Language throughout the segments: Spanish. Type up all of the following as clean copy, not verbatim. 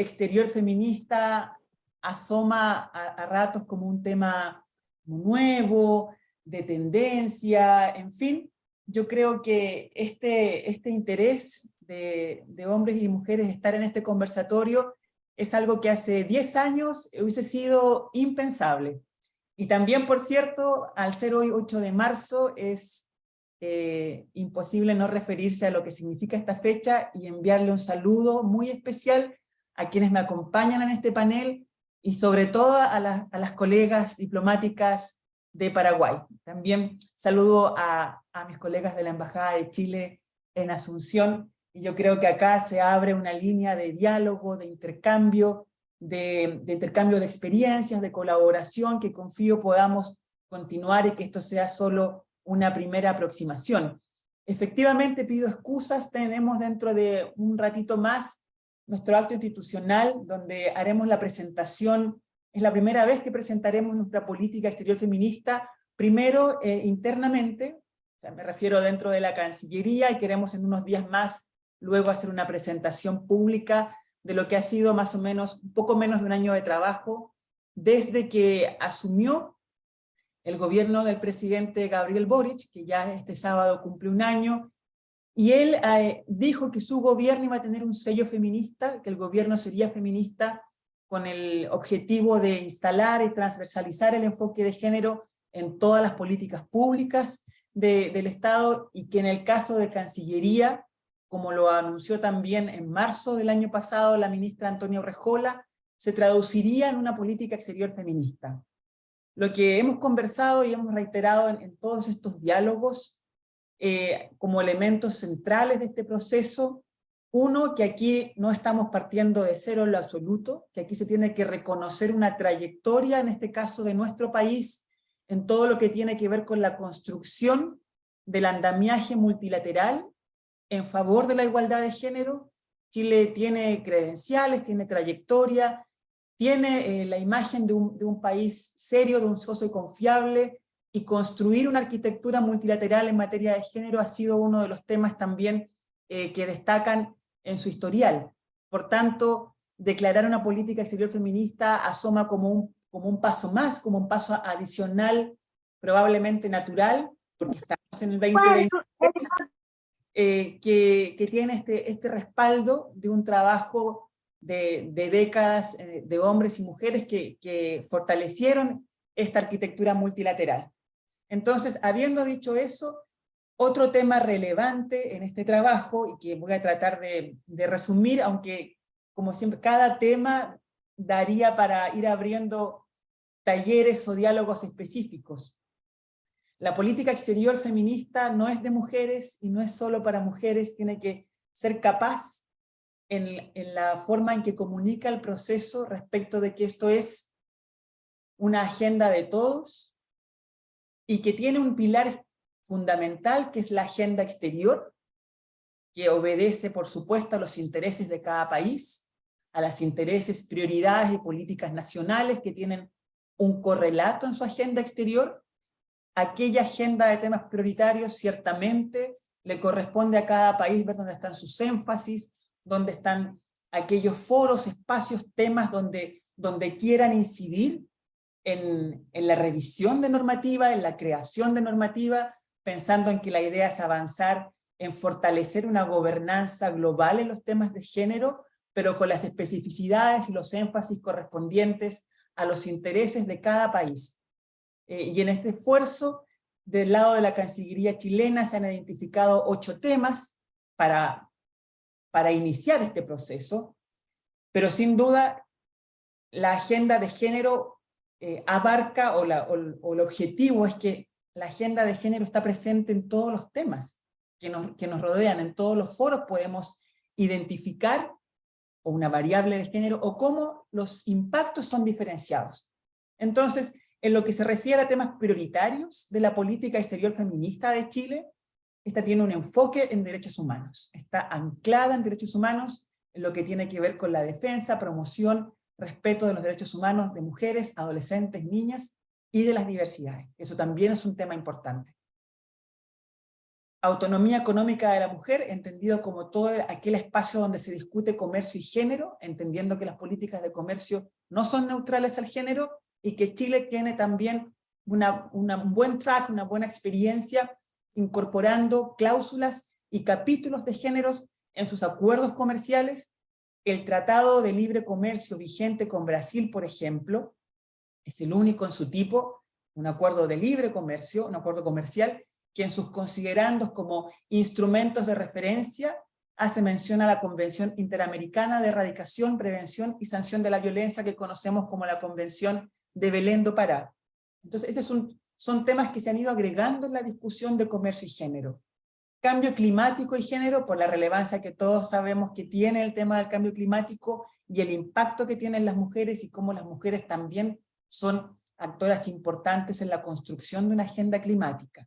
exterior feminista asoma a ratos como un tema nuevo, de tendencia, en fin. Yo creo que este interés de hombres y mujeres de estar en este conversatorio es algo que hace 10 años hubiese sido impensable. Y también, por cierto, al ser hoy 8 de marzo, es imposible no referirse a lo que significa esta fecha y enviarle un saludo muy especial a quienes me acompañan en este panel y sobre todo a las colegas diplomáticas de Paraguay. También saludo a mis colegas de la Embajada de Chile en Asunción, y yo creo que acá se abre una línea de diálogo, de intercambio de experiencias, de colaboración, que confío podamos continuar y que esto sea solo una primera aproximación. Efectivamente pido excusas, tenemos dentro de un ratito más nuestro acto institucional, donde haremos la presentación. Es la primera vez que presentaremos nuestra política exterior feminista, primero internamente, o sea, me refiero dentro de la Cancillería, y queremos en unos días más luego hacer una presentación pública de lo que ha sido más o menos, un poco menos de un año de trabajo, desde que asumió el gobierno del presidente Gabriel Boric, que ya este sábado cumple un año, y él dijo que su gobierno iba a tener un sello feminista, que el gobierno sería feminista, con el objetivo de instalar y transversalizar el enfoque de género en todas las políticas públicas del Estado, y que en el caso de Cancillería, como lo anunció también en marzo del año pasado la ministra Antonia Urrejola, se traduciría en una política exterior feminista. Lo que hemos conversado y hemos reiterado en todos estos diálogos como elementos centrales de este proceso: uno, que aquí no estamos partiendo de cero en lo absoluto, que aquí se tiene que reconocer una trayectoria, en este caso de nuestro país, en todo lo que tiene que ver con la construcción del andamiaje multilateral en favor de la igualdad de género. Chile tiene credenciales, tiene trayectoria, tiene la imagen de un país serio, de un socio confiable, y construir una arquitectura multilateral en materia de género ha sido uno de los temas también que destacan en su historial. Por tanto, declarar una política exterior feminista asoma como un paso más, como un paso adicional, probablemente natural, porque estamos en el 2020, que tiene este respaldo de un trabajo de décadas de hombres y mujeres que fortalecieron esta arquitectura multilateral. Entonces, habiendo dicho eso, otro tema relevante en este trabajo, y que voy a tratar de resumir, aunque como siempre cada tema daría para ir abriendo talleres o diálogos específicos. La política exterior feminista no es de mujeres y no es solo para mujeres, tiene que ser capaz en la forma en que comunica el proceso respecto de que esto es una agenda de todos y que tiene un pilar fundamental que es la agenda exterior, que obedece por supuesto a los intereses de cada país, a los intereses, prioridades y políticas nacionales que tienen un correlato en su agenda exterior. Aquella agenda de temas prioritarios ciertamente le corresponde a cada país ver dónde están sus énfasis, dónde están aquellos foros, espacios, temas donde quieran incidir en la revisión de normativa, en la creación de normativa, pensando en que la idea es avanzar en fortalecer una gobernanza global en los temas de género, pero con las especificidades y los énfasis correspondientes a los intereses de cada país. Y en este esfuerzo, del lado de la Cancillería chilena, se han identificado 8 temas para iniciar este proceso, pero sin duda la agenda de género abarca, o el objetivo es que la agenda de género está presente en todos los temas que nos rodean, en todos los foros podemos identificar o una variable de género, o cómo los impactos son diferenciados. Entonces, en lo que se refiere a temas prioritarios de la política exterior feminista de Chile, esta tiene un enfoque en derechos humanos, está anclada en derechos humanos, en lo que tiene que ver con la defensa, promoción, respeto de los derechos humanos de mujeres, adolescentes, niñas y de las diversidades. Eso también es un tema importante. Autonomía económica de la mujer, entendido como todo aquel espacio donde se discute comercio y género, entendiendo que las políticas de comercio no son neutrales al género, y que Chile tiene también un buen track, una buena experiencia, incorporando cláusulas y capítulos de géneros en sus acuerdos comerciales. El Tratado de Libre Comercio vigente con Brasil, por ejemplo, es el único en su tipo, un acuerdo de libre comercio, un acuerdo comercial, que en sus considerandos como instrumentos de referencia hace mención a la Convención Interamericana de Erradicación, Prevención y Sanción de la Violencia, que conocemos como la Convención de Belén do Pará. Entonces, son temas que se han ido agregando en la discusión de comercio y género. Cambio climático y género, por la relevancia que todos sabemos que tiene el tema del cambio climático y el impacto que tienen las mujeres, y cómo las mujeres también son actoras importantes en la construcción de una agenda climática.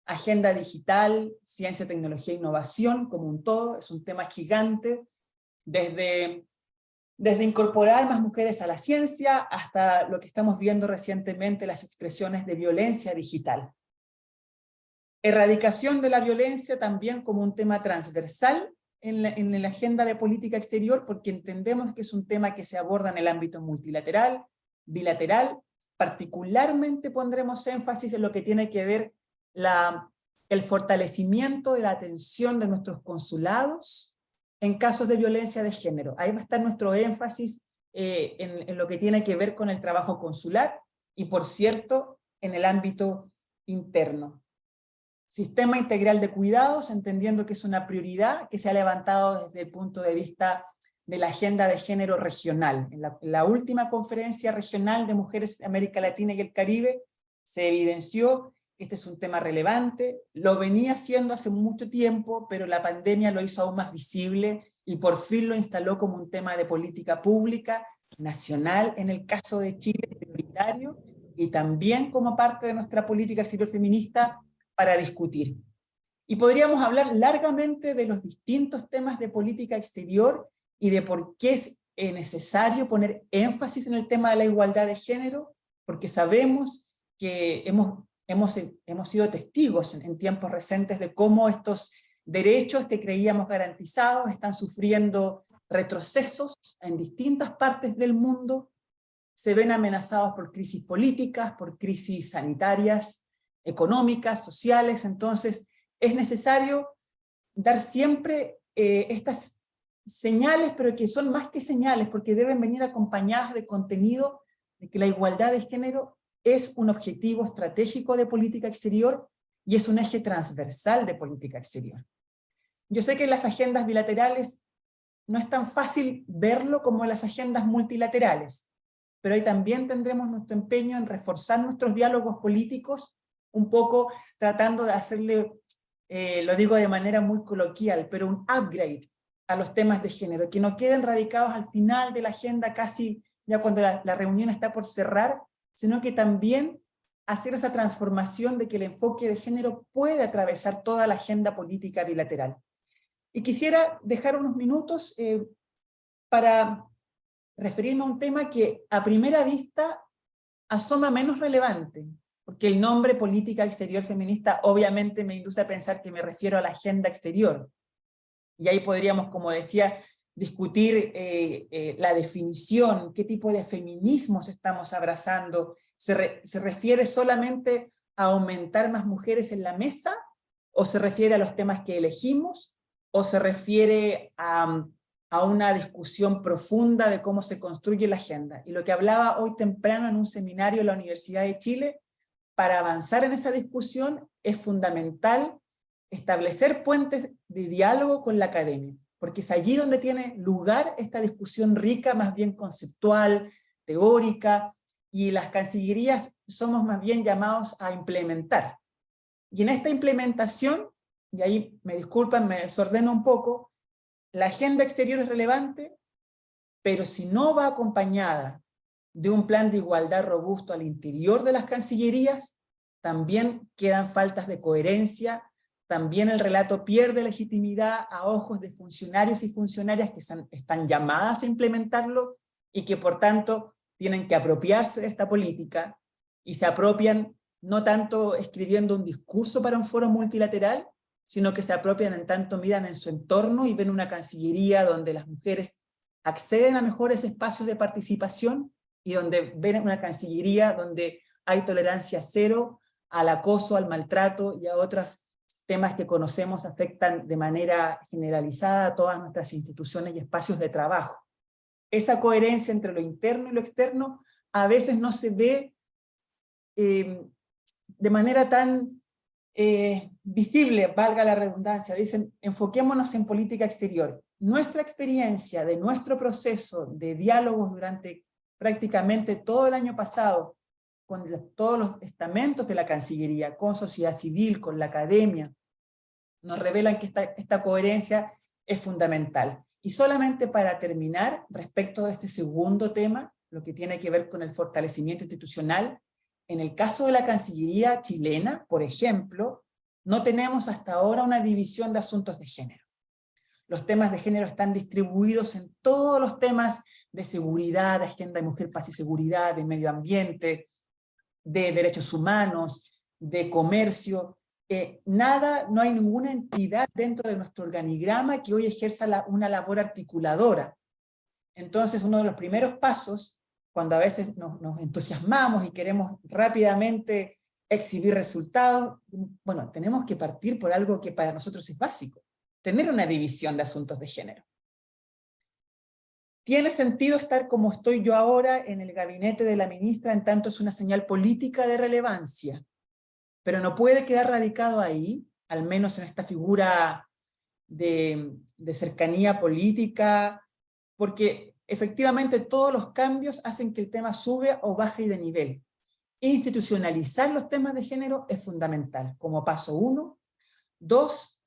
Agenda digital, ciencia, tecnología e innovación como un todo, es un tema gigante, desde incorporar más mujeres a la ciencia hasta lo que estamos viendo recientemente, las expresiones de violencia digital. Erradicación de la violencia también como un tema transversal en la agenda de política exterior, porque entendemos que es un tema que se aborda en el ámbito multilateral, bilateral. Particularmente pondremos énfasis en lo que tiene que ver el fortalecimiento de la atención de nuestros consulados en casos de violencia de género. Ahí va a estar nuestro énfasis en lo que tiene que ver con el trabajo consular, y por cierto, en el ámbito interno. Sistema integral de cuidados, entendiendo que es una prioridad que se ha levantado desde el punto de vista de la agenda de género regional. En la última conferencia regional de mujeres de América Latina y el Caribe se evidenció que este es un tema relevante, lo venía siendo hace mucho tiempo, pero la pandemia lo hizo aún más visible y por fin lo instaló como un tema de política pública nacional, en el caso de Chile, prioritario, y también como parte de nuestra política exterior feminista para discutir. Y podríamos hablar largamente de los distintos temas de política exterior y de por qué es necesario poner énfasis en el tema de la igualdad de género, porque sabemos que hemos sido testigos en tiempos recientes de cómo estos derechos que creíamos garantizados están sufriendo retrocesos en distintas partes del mundo, se ven amenazados por crisis políticas, por crisis sanitarias, económicas, sociales. Entonces es necesario dar siempre estas señales, pero que son más que señales, porque deben venir acompañadas de contenido, de que la igualdad de género es un objetivo estratégico de política exterior y es un eje transversal de política exterior. Yo sé que en las agendas bilaterales no es tan fácil verlo como en las agendas multilaterales, pero ahí también tendremos nuestro empeño en reforzar nuestros diálogos políticos, un poco tratando de hacerle, lo digo de manera muy coloquial, pero un upgrade a los temas de género, que no queden radicados al final de la agenda, casi ya cuando la reunión está por cerrar, sino que también hacer esa transformación de que el enfoque de género puede atravesar toda la agenda política bilateral. Y quisiera dejar unos minutos para referirme a un tema que a primera vista asoma menos relevante, porque el nombre política exterior feminista obviamente me induce a pensar que me refiero a la agenda exterior. Y ahí podríamos, como decía, discutir la definición, qué tipo de feminismos estamos abrazando. ¿Se refiere solamente a aumentar más mujeres en la mesa? ¿O se refiere a los temas que elegimos? ¿O se refiere a una discusión profunda de cómo se construye la agenda? Y lo que hablaba hoy temprano en un seminario en la Universidad de Chile, para avanzar en esa discusión es fundamental establecer puentes de diálogo con la academia, porque es allí donde tiene lugar esta discusión rica, más bien conceptual, teórica, y las cancillerías somos más bien llamados a implementar. Y en esta implementación, y ahí me disculpan, me desordeno un poco, la agenda exterior es relevante, pero si no va acompañada de un plan de igualdad robusto al interior de las cancillerías, también quedan faltas de coherencia, también el relato pierde legitimidad a ojos de funcionarios y funcionarias que están llamadas a implementarlo y que por tanto tienen que apropiarse de esta política, y se apropian no tanto escribiendo un discurso para un foro multilateral, sino que se apropian en tanto miran en su entorno y ven una Cancillería donde las mujeres acceden a mejores espacios de participación y donde ven una Cancillería donde hay tolerancia cero al acoso, al maltrato y a otros temas que conocemos afectan de manera generalizada a todas nuestras instituciones y espacios de trabajo. Esa coherencia entre lo interno y lo externo a veces no se ve de manera tan visible, valga la redundancia. Dicen, enfoquémonos en política exterior. Nuestra experiencia de nuestro proceso de diálogos durante prácticamente todo el año pasado, con todos los estamentos de la Cancillería, con sociedad civil, con la academia, nos revelan que esta coherencia es fundamental. Y solamente para terminar, respecto de este segundo tema, lo que tiene que ver con el fortalecimiento institucional, en el caso de la Cancillería chilena, por ejemplo, no tenemos hasta ahora una división de asuntos de género. Los temas de género están distribuidos en todos los temas de seguridad, de agenda de mujer, paz y seguridad, de medio ambiente, de derechos humanos, de comercio. No hay ninguna entidad dentro de nuestro organigrama que hoy ejerza una labor articuladora. Entonces, uno de los primeros pasos, cuando a veces nos entusiasmamos y queremos rápidamente exhibir resultados, bueno, tenemos que partir por algo que para nosotros es básico, tener una división de asuntos de género. Tiene sentido estar como estoy yo ahora en el gabinete de la ministra, en tanto es una señal política de relevancia, pero no puede quedar radicado ahí, al menos en esta figura de cercanía política, porque efectivamente todos los cambios hacen que el tema sube o baje de nivel. Institucionalizar los temas de género es fundamental, como paso 1. 2,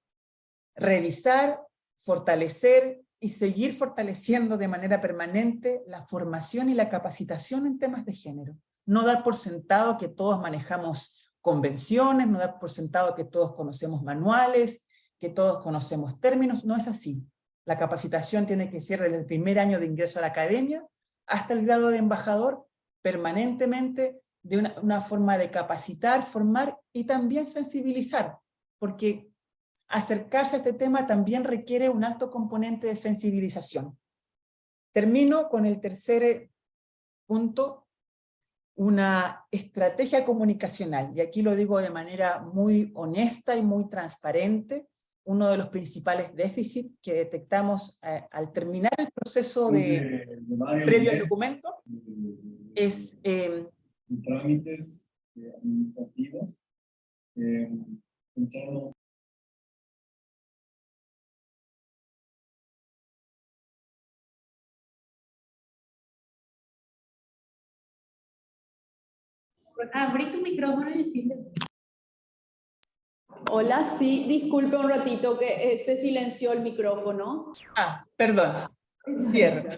revisar, fortalecer y seguir fortaleciendo de manera permanente la formación y la capacitación en temas de género. No dar por sentado que todos manejamos convenciones, no dar por sentado que todos conocemos manuales, que todos conocemos términos, no es así. La capacitación tiene que ser desde el primer año de ingreso a la academia hasta el grado de embajador, permanentemente, de una forma de capacitar, formar y también sensibilizar, porque acercarse a este tema también requiere un alto componente de sensibilización. Termino con el tercer punto, una estrategia comunicacional, y aquí lo digo de manera muy honesta y muy transparente. Uno de los principales déficits que detectamos al terminar el proceso previo al documento es trámites administrativos en torno. Abrí tu micrófono y decirle. Hola, sí, disculpe un ratito que se silenció el micrófono. Perdón, cierro.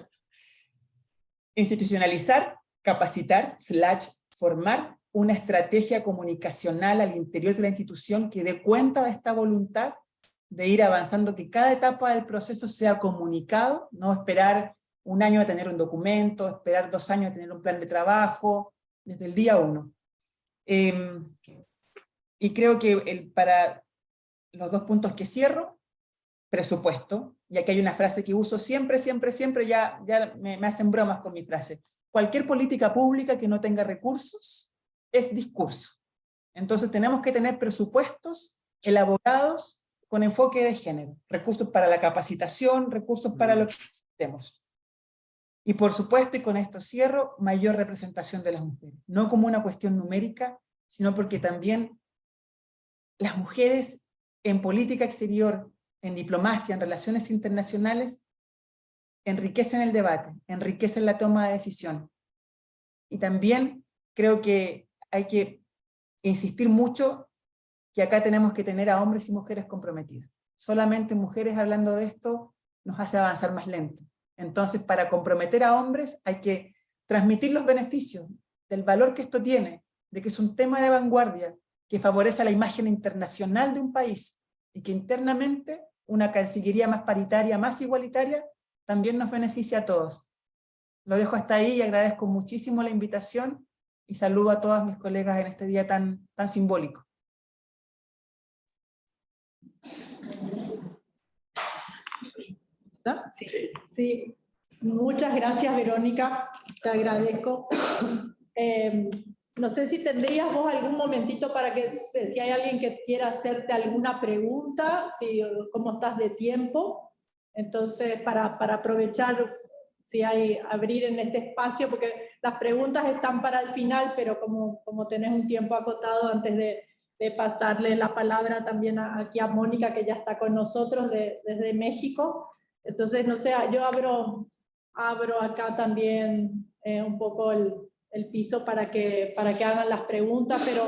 Institucionalizar, capacitar, formar una estrategia comunicacional al interior de la institución que dé cuenta de esta voluntad de ir avanzando, que cada etapa del proceso sea comunicado, no esperar un año a tener un documento, esperar 2 años a tener un plan de trabajo, desde el día 1. Y creo que para los 2 puntos que cierro, presupuesto, y aquí hay una frase que uso siempre, ya me hacen bromas con mi frase. Cualquier política pública que no tenga recursos es discurso. Entonces tenemos que tener presupuestos elaborados con enfoque de género, recursos para la capacitación, recursos para lo que tenemos. Y por supuesto, y con esto cierro, mayor representación de las mujeres. No como una cuestión numérica, sino porque también las mujeres en política exterior, en diplomacia, en relaciones internacionales, enriquecen el debate, enriquecen la toma de decisión. Y también creo que hay que insistir mucho que acá tenemos que tener a hombres y mujeres comprometidas. Solamente mujeres hablando de esto nos hace avanzar más lento. Entonces, para comprometer a hombres hay que transmitir los beneficios del valor que esto tiene, de que es un tema de vanguardia, que favorece la imagen internacional de un país, y que internamente una Cancillería más paritaria, más igualitaria, también nos beneficia a todos. Lo dejo hasta ahí y agradezco muchísimo la invitación, y saludo a todas mis colegas en este día tan simbólico. ¿Está? Sí. Sí. Muchas gracias, Verónica. Te agradezco. No sé si tendrías vos algún momentito para que, si hay alguien que quiera hacerte alguna pregunta, si, cómo estás de tiempo. Entonces, para aprovechar, si hay, abrir en este espacio, porque las preguntas están para el final, pero como tenés un tiempo acotado antes de pasarle la palabra también aquí a Mónica, que ya está con nosotros desde México. Entonces, no sé, yo abro acá también un poco el piso para que hagan las preguntas, pero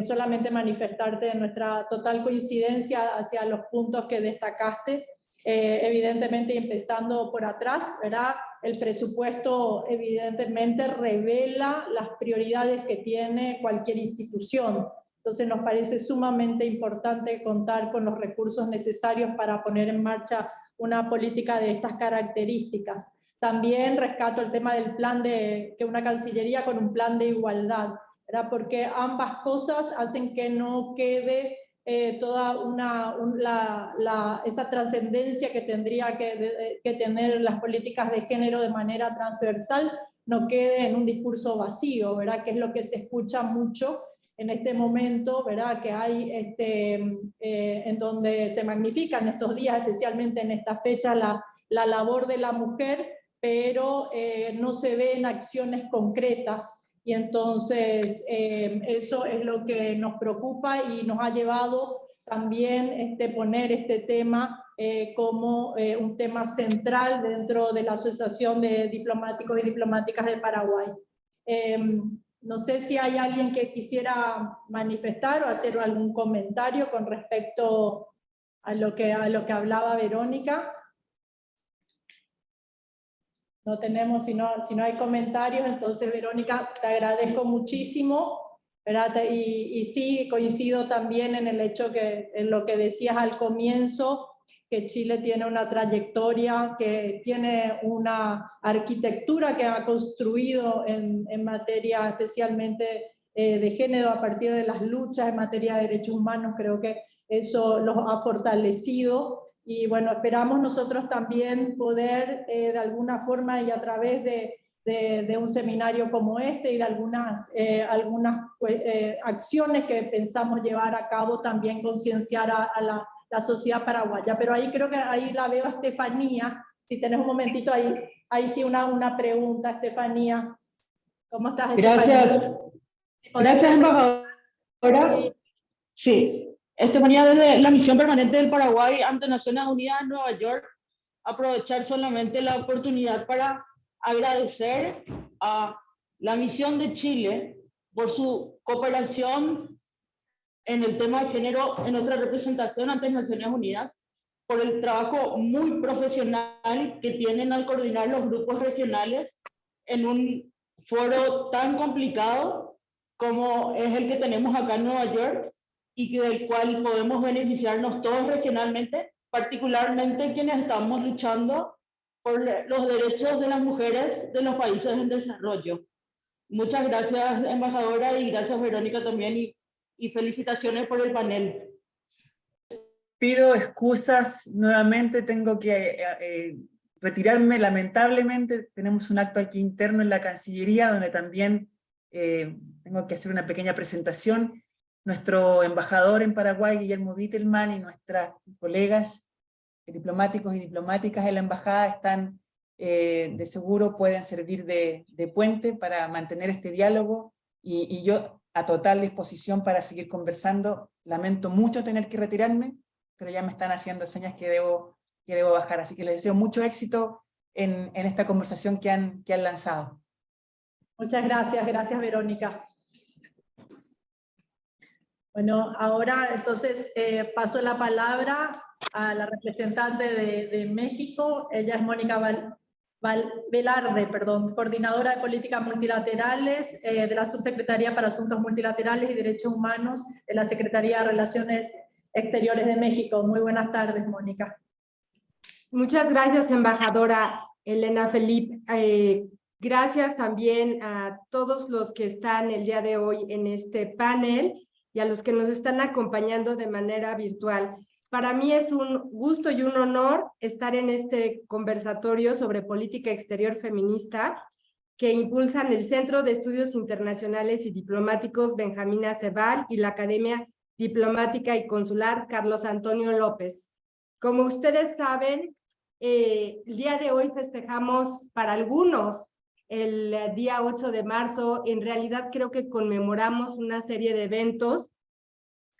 solamente manifestarte de nuestra total coincidencia hacia los puntos que destacaste. Evidentemente, empezando por atrás, ¿verdad? El presupuesto evidentemente revela las prioridades que tiene cualquier institución. Entonces nos parece sumamente importante contar con los recursos necesarios para poner en marcha una política de estas características. También rescato el tema del plan que una cancillería con un plan de igualdad, ¿verdad? Porque ambas cosas hacen que no quede toda esa trascendencia que tendría que tener las políticas de género de manera transversal, no quede en un discurso vacío, ¿verdad? Que es lo que se escucha mucho en este momento, ¿verdad? Que hay en donde se magnifican estos días, especialmente en esta fecha, la labor de la mujer, pero no se ven acciones concretas. Y entonces eso es lo que nos preocupa y nos ha llevado también poner este tema como un tema central dentro de la Asociación de Diplomáticos y Diplomáticas de Paraguay. No sé si hay alguien que quisiera manifestar o hacer algún comentario con respecto a lo que hablaba Verónica. No tenemos, si no hay comentarios, entonces Verónica, te agradezco muchísimo, ¿verdad? Y sí, coincido también en el hecho que, en lo que decías al comienzo, que Chile tiene una trayectoria, que tiene una arquitectura que ha construido en materia especialmente de género a partir de las luchas en materia de derechos humanos. Creo que eso los ha fortalecido. Y bueno, esperamos nosotros también poder de alguna forma y a través de un seminario como este y de algunas acciones que pensamos llevar a cabo, también concienciar a la sociedad paraguaya. Pero ahí creo que ahí la veo a Estefanía. Si tenés un momentito ahí sí una pregunta, Estefanía. ¿Cómo estás, Estefanía? Gracias. Gracias, embajadora. Sí. Estefanía, desde la misión permanente del Paraguay ante Naciones Unidas en Nueva York, aprovechar solamente la oportunidad para agradecer a la misión de Chile por su cooperación en el tema de género en nuestra representación ante Naciones Unidas, por el trabajo muy profesional que tienen al coordinar los grupos regionales en un foro tan complicado como es el que tenemos acá en Nueva York, y del cual podemos beneficiarnos todos regionalmente, particularmente quienes estamos luchando por los derechos de las mujeres de los países en desarrollo. Muchas gracias, embajadora, y gracias, Verónica, también, y felicitaciones por el panel. Pido excusas nuevamente, tengo que retirarme, lamentablemente. Tenemos un acto aquí interno en la Cancillería donde también tengo que hacer una pequeña presentación. Nuestro embajador en Paraguay, Guillermo Wittelman, y nuestras colegas diplomáticos y diplomáticas de la embajada están, de seguro pueden servir de puente para mantener este diálogo, y yo a total disposición para seguir conversando. Lamento mucho tener que retirarme, pero ya me están haciendo señas que debo bajar, así que les deseo mucho éxito en esta conversación que han lanzado. Muchas gracias Verónica. Bueno, ahora entonces paso la palabra a la representante de México. Ella es Mónica Velarde, coordinadora de políticas multilaterales de la Subsecretaría para Asuntos Multilaterales y Derechos Humanos de la Secretaría de Relaciones Exteriores de México. Muy buenas tardes, Mónica. Muchas gracias, embajadora Elena Felipe. Gracias también a todos los que están el día de hoy en este panel y a los que nos están acompañando de manera virtual. Para mí es un gusto y un honor estar en este conversatorio sobre política exterior feminista que impulsan el Centro de Estudios Internacionales y Diplomáticos Benjamín Aceval y la Academia Diplomática y Consular Carlos Antonio López. Como ustedes saben, el día de hoy festejamos para algunos el día 8 de marzo. En realidad creo que conmemoramos una serie de eventos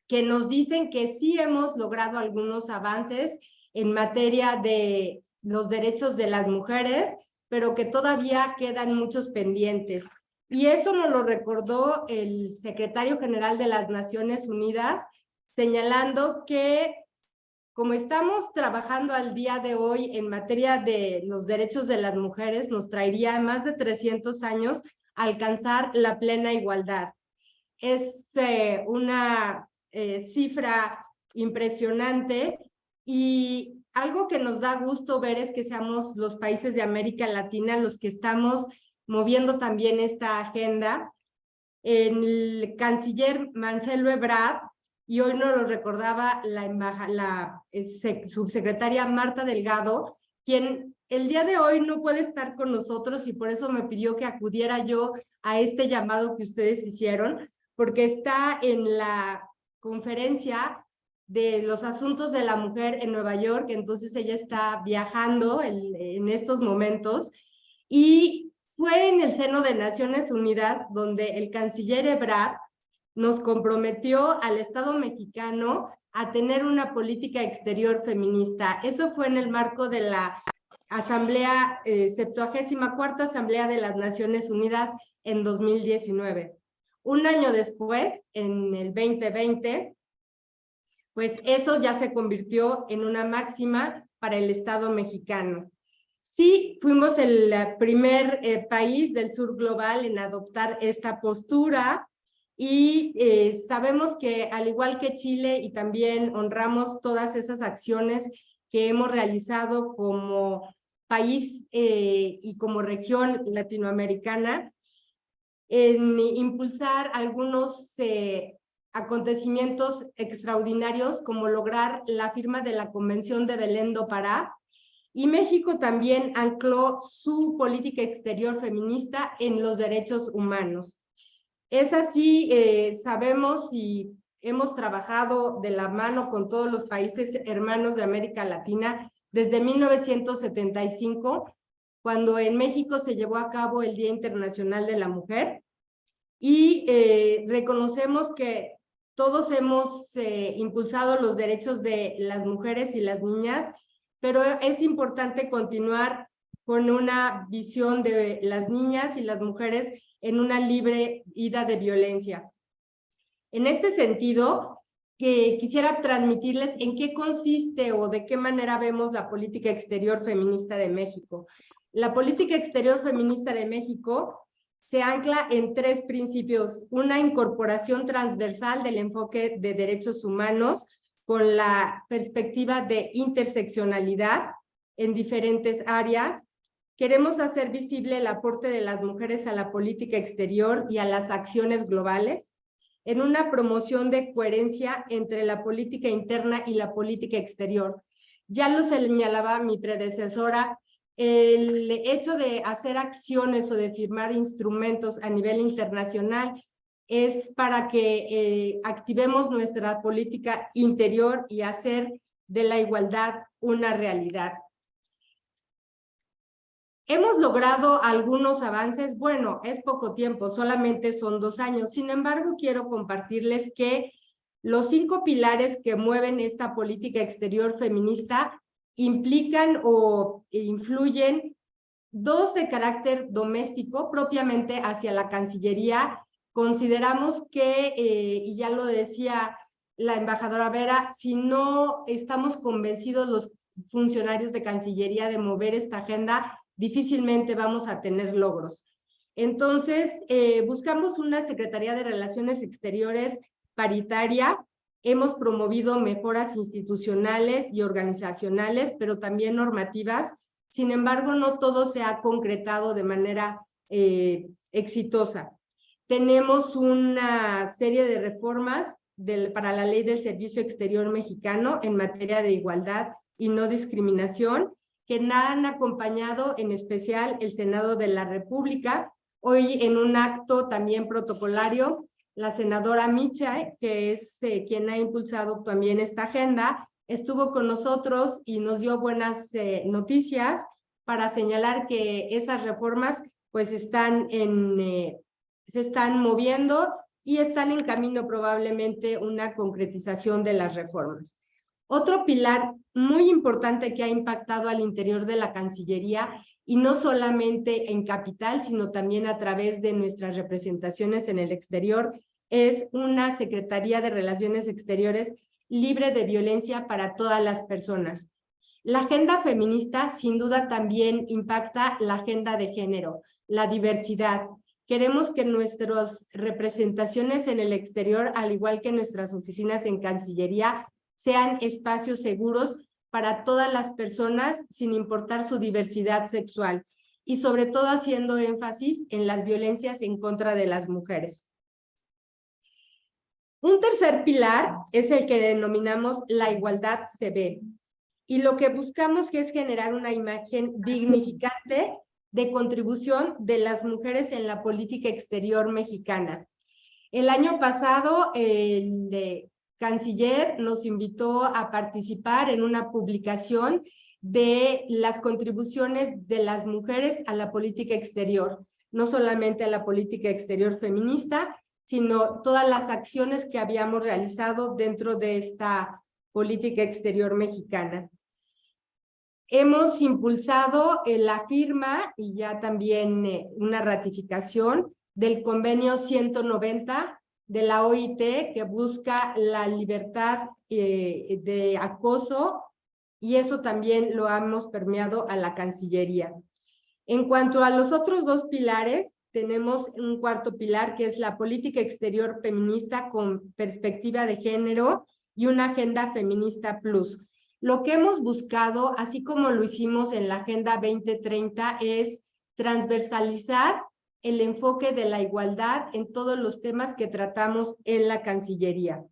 que nos dicen que sí hemos logrado algunos avances en materia de los derechos de las mujeres, pero que todavía quedan muchos pendientes. Y eso nos lo recordó el secretario general de las Naciones Unidas, señalando que como estamos trabajando al día de hoy en materia de los derechos de las mujeres, nos traería más de 300 años alcanzar la plena igualdad. Es una cifra impresionante y algo que nos da gusto ver es que seamos los países de América Latina los que estamos moviendo también esta agenda. El canciller Marcelo Ebrard, y hoy nos lo recordaba la subsecretaria Marta Delgado, quien el día de hoy no puede estar con nosotros y por eso me pidió que acudiera yo a este llamado que ustedes hicieron, porque está en la conferencia de los asuntos de la mujer en Nueva York, entonces ella está viajando en estos momentos, y fue en el seno de Naciones Unidas donde el canciller Ebrard nos comprometió al Estado mexicano a tener una política exterior feminista. Eso fue en el marco de la Asamblea, 74ª Asamblea de las Naciones Unidas en 2019. Un año después, en el 2020, pues eso ya se convirtió en una máxima para el Estado mexicano. Sí, fuimos el primer país del sur global en adoptar esta postura y sabemos que al igual que Chile, y también honramos todas esas acciones que hemos realizado como país y como región latinoamericana, en impulsar algunos acontecimientos extraordinarios como lograr la firma de la Convención de Belén do Pará, y México también ancló su política exterior feminista en los derechos humanos. Es así, sabemos y hemos trabajado de la mano con todos los países hermanos de América Latina desde 1975, cuando en México se llevó a cabo el Día Internacional de la Mujer, y reconocemos que todos hemos impulsado los derechos de las mujeres y las niñas, pero es importante continuar con una visión de las niñas y las mujeres en una libre ida de violencia. En este sentido, que quisiera transmitirles en qué consiste o de qué manera vemos la política exterior feminista de México. La política exterior feminista de México se ancla en tres principios: una incorporación transversal del enfoque de derechos humanos con la perspectiva de interseccionalidad en diferentes áreas. Queremos hacer visible el aporte de las mujeres a la política exterior y a las acciones globales, en una promoción de coherencia entre la política interna y la política exterior. Ya lo señalaba mi predecesora, el hecho de hacer acciones o de firmar instrumentos a nivel internacional es para que activemos nuestra política interior y hacer de la igualdad una realidad. Hemos logrado algunos avances. Bueno, es poco tiempo, solamente son 2 años. Sin embargo, quiero compartirles que los 5 pilares que mueven esta política exterior feminista implican o influyen 2 de carácter doméstico, propiamente hacia la Cancillería. Consideramos que, y ya lo decía la embajadora Vera, si no estamos convencidos los funcionarios de Cancillería de mover esta agenda, difícilmente vamos a tener logros. Entonces, buscamos una Secretaría de Relaciones Exteriores paritaria. Hemos promovido mejoras institucionales y organizacionales, pero también normativas. Sin embargo, no todo se ha concretado de manera exitosa. Tenemos una serie de reformas para la Ley del Servicio Exterior Mexicano en materia de igualdad y no discriminación, que han acompañado en especial el Senado de la República. Hoy en un acto también protocolario, la senadora Micha, que es quien ha impulsado también esta agenda, estuvo con nosotros y nos dio buenas noticias para señalar que esas reformas pues se están moviendo y están en camino probablemente una concretización de las reformas. Otro pilar muy importante que ha impactado al interior de la Cancillería, y no solamente en capital, sino también a través de nuestras representaciones en el exterior, es una Secretaría de Relaciones Exteriores libre de violencia para todas las personas. La agenda feminista sin duda también impacta la agenda de género, la diversidad. Queremos que nuestras representaciones en el exterior, al igual que nuestras oficinas en Cancillería, sean espacios seguros para todas las personas sin importar su diversidad sexual y sobre todo haciendo énfasis en las violencias en contra de las mujeres. Un tercer pilar es el que denominamos la igualdad se ve, y lo que buscamos es generar una imagen dignificante de contribución de las mujeres en la política exterior mexicana. El año pasado, el canciller nos invitó a participar en una publicación de las contribuciones de las mujeres a la política exterior, no solamente a la política exterior feminista, sino todas las acciones que habíamos realizado dentro de esta política exterior mexicana. Hemos impulsado la firma y ya también una ratificación del convenio 190 de la OIT que busca la libertad de acoso, y eso también lo hemos permeado a la Cancillería. En cuanto a los otros dos pilares, tenemos un cuarto pilar que es la política exterior feminista con perspectiva de género y una agenda feminista plus. Lo que hemos buscado, así como lo hicimos en la Agenda 2030, es transversalizar el enfoque de la igualdad en todos los temas que tratamos en la Cancillería.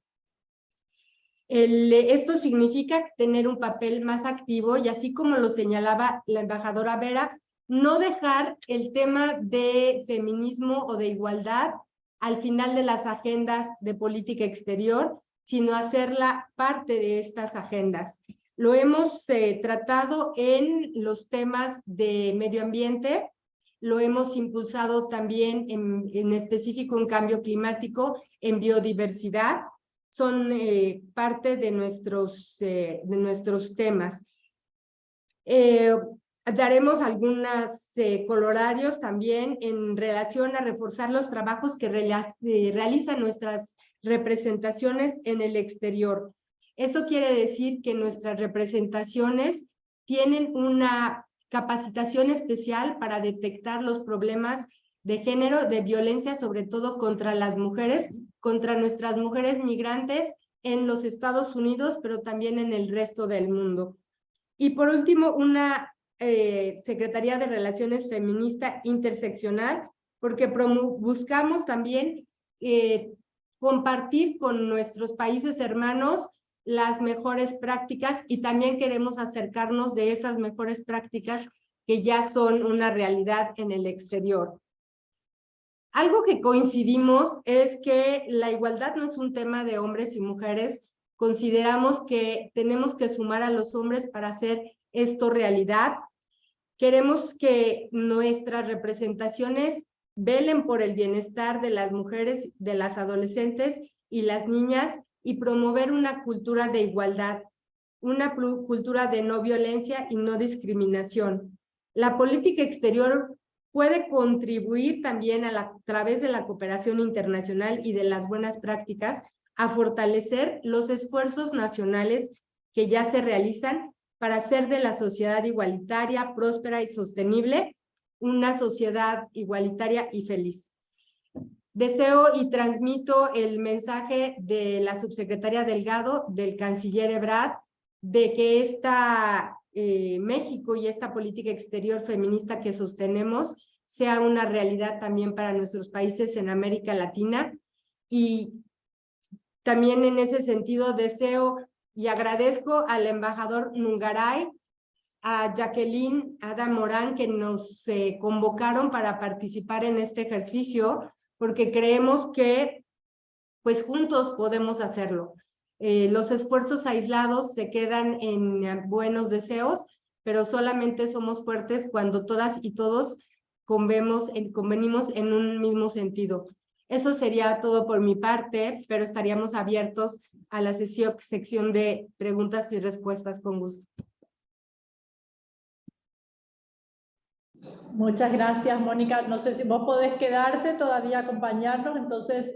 Esto significa tener un papel más activo y, así como lo señalaba la embajadora Vera, no dejar el tema de feminismo o de igualdad al final de las agendas de política exterior, sino hacerla parte de estas agendas. Lo hemos tratado en los temas de medio ambiente, lo hemos impulsado también en específico en cambio climático, en biodiversidad, son parte de nuestros temas. Daremos algunos colorarios también en relación a reforzar los trabajos que realizan nuestras representaciones en el exterior. Eso quiere decir que nuestras representaciones tienen una capacitación especial para detectar los problemas de género, de violencia, sobre todo contra las mujeres, contra nuestras mujeres migrantes en los Estados Unidos, pero también en el resto del mundo. Y por último, una Secretaría de Relaciones Feminista interseccional, porque buscamos también compartir con nuestros países hermanos las mejores prácticas, y también queremos acercarnos de esas mejores prácticas que ya son una realidad en el exterior. Algo que coincidimos es que la igualdad no es un tema de hombres y mujeres. Consideramos que tenemos que sumar a los hombres para hacer esto realidad. Queremos que nuestras representaciones velen por el bienestar de las mujeres, de las adolescentes y las niñas, y promover una cultura de igualdad, una cultura de no violencia y no discriminación. La política exterior puede contribuir también a través de la cooperación internacional y de las buenas prácticas a fortalecer los esfuerzos nacionales que ya se realizan para hacer de la sociedad igualitaria, próspera y sostenible una sociedad igualitaria y feliz. Deseo y transmito el mensaje de la subsecretaria Delgado, del canciller Ebrard, de que México y esta política exterior feminista que sostenemos sea una realidad también para nuestros países en América Latina, y También en ese sentido deseo y agradezco al embajador Nungaray, a Jacqueline Ada Morán, que nos convocaron para participar en este ejercicio, porque creemos que pues juntos podemos hacerlo. Los esfuerzos aislados se quedan en buenos deseos, pero solamente somos fuertes cuando todas y todos convenimos en un mismo sentido. Eso sería todo por mi parte, pero estaríamos abiertos a la sección de preguntas y respuestas con gusto. Muchas gracias, Mónica. No sé si vos podés quedarte todavía a acompañarnos, entonces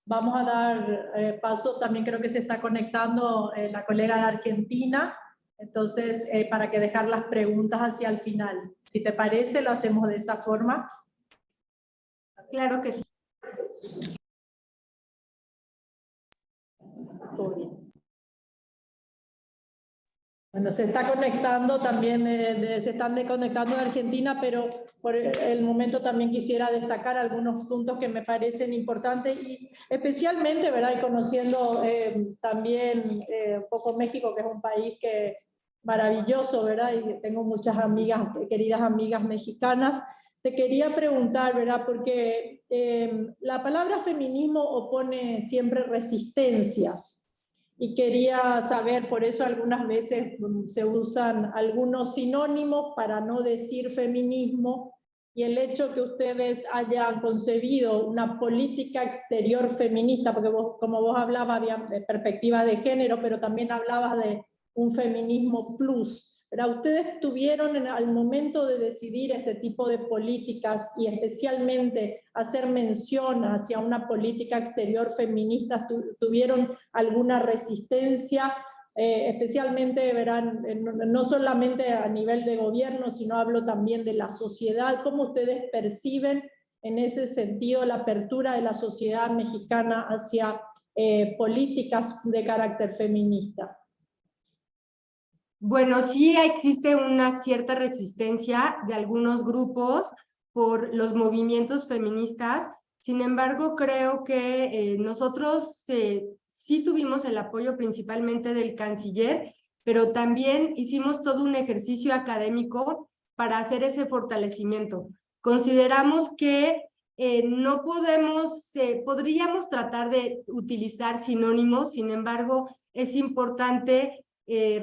vamos a dar paso. También creo que se está conectando la colega de Argentina, entonces para que dejar las preguntas hacia el final. Si te parece, lo hacemos de esa forma. Claro que sí. Todo bien. Bueno, se está conectando también, se están desconectando de Argentina, pero por el momento también quisiera destacar algunos puntos que me parecen importantes y especialmente, ¿verdad? Y conociendo también un poco México, que es un país maravilloso, ¿verdad? Y tengo muchas amigas, queridas amigas mexicanas. Te quería preguntar, ¿verdad? Porque la palabra feminismo opone siempre resistencias. Y quería saber, por eso algunas veces se usan algunos sinónimos para no decir feminismo, y el hecho que ustedes hayan concebido una política exterior feminista, porque vos, como vos hablabas, había de perspectiva de género, pero también hablabas de un feminismo plus. ¿Verdad? Ustedes tuvieron al momento de decidir este tipo de políticas y especialmente hacer mención hacia una política exterior feminista, ¿tuvieron alguna resistencia? Especialmente, verán, no solamente a nivel de gobierno, sino hablo también de la sociedad. ¿Cómo ustedes perciben en ese sentido la apertura de la sociedad mexicana hacia políticas de carácter feminista? Bueno, sí existe una cierta resistencia de algunos grupos por los movimientos feministas. Sin embargo, creo que nosotros sí tuvimos el apoyo principalmente del canciller, pero también hicimos todo un ejercicio académico para hacer ese fortalecimiento. Consideramos que no podríamos tratar de utilizar sinónimos, sin embargo, es importante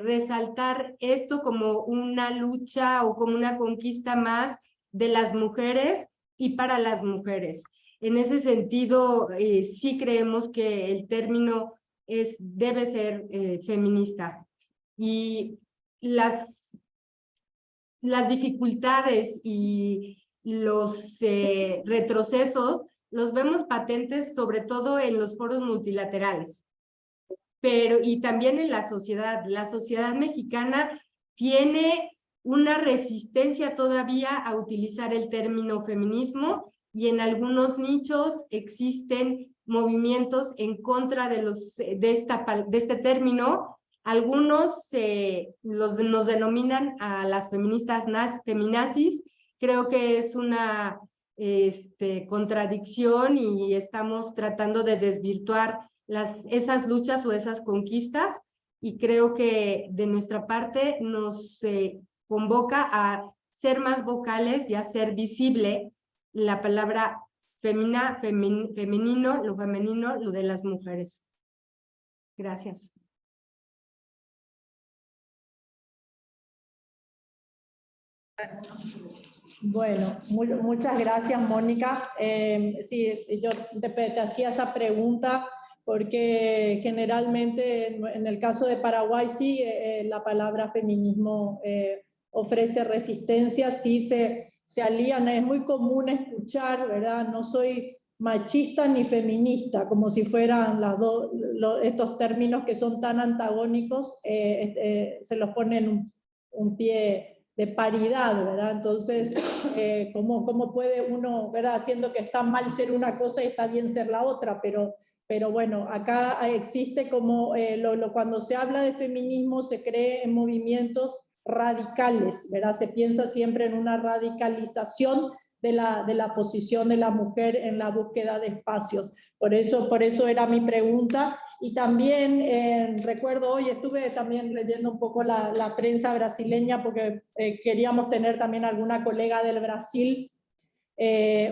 resaltar esto como una lucha o como una conquista más de las mujeres y para las mujeres. En ese sentido, sí creemos que el término debe ser feminista. Y las dificultades y los retrocesos los vemos patentes sobre todo en los foros multilaterales. Y también en la sociedad mexicana tiene una resistencia todavía a utilizar el término feminismo, y en algunos nichos existen movimientos en contra de este término. Algunos nos denominan a las feministas feminazis. Creo que es una contradicción y estamos tratando de desvirtuar esas luchas o esas conquistas, y creo que de nuestra parte nos convoca a ser más vocales y a hacer visible la palabra femenino, lo de las mujeres. Gracias. Bueno, muchas gracias, Mónica. Sí, yo te hacía esa pregunta porque generalmente en el caso de Paraguay sí la palabra feminismo ofrece resistencia, sí se alían, es muy común escuchar, ¿verdad? No soy machista ni feminista, como si fueran estos términos que son tan antagónicos, se los ponen un pie de paridad, ¿verdad? Entonces, ¿cómo puede uno, ¿verdad? Haciendo que está mal ser una cosa y está bien ser la otra, pero bueno, acá existe como, cuando se habla de feminismo se cree en movimientos radicales, ¿verdad? Se piensa siempre en una radicalización de la posición de la mujer en la búsqueda de espacios. Por eso era mi pregunta. Y también recuerdo hoy, estuve también leyendo un poco la prensa brasileña porque queríamos tener también alguna colega del Brasil.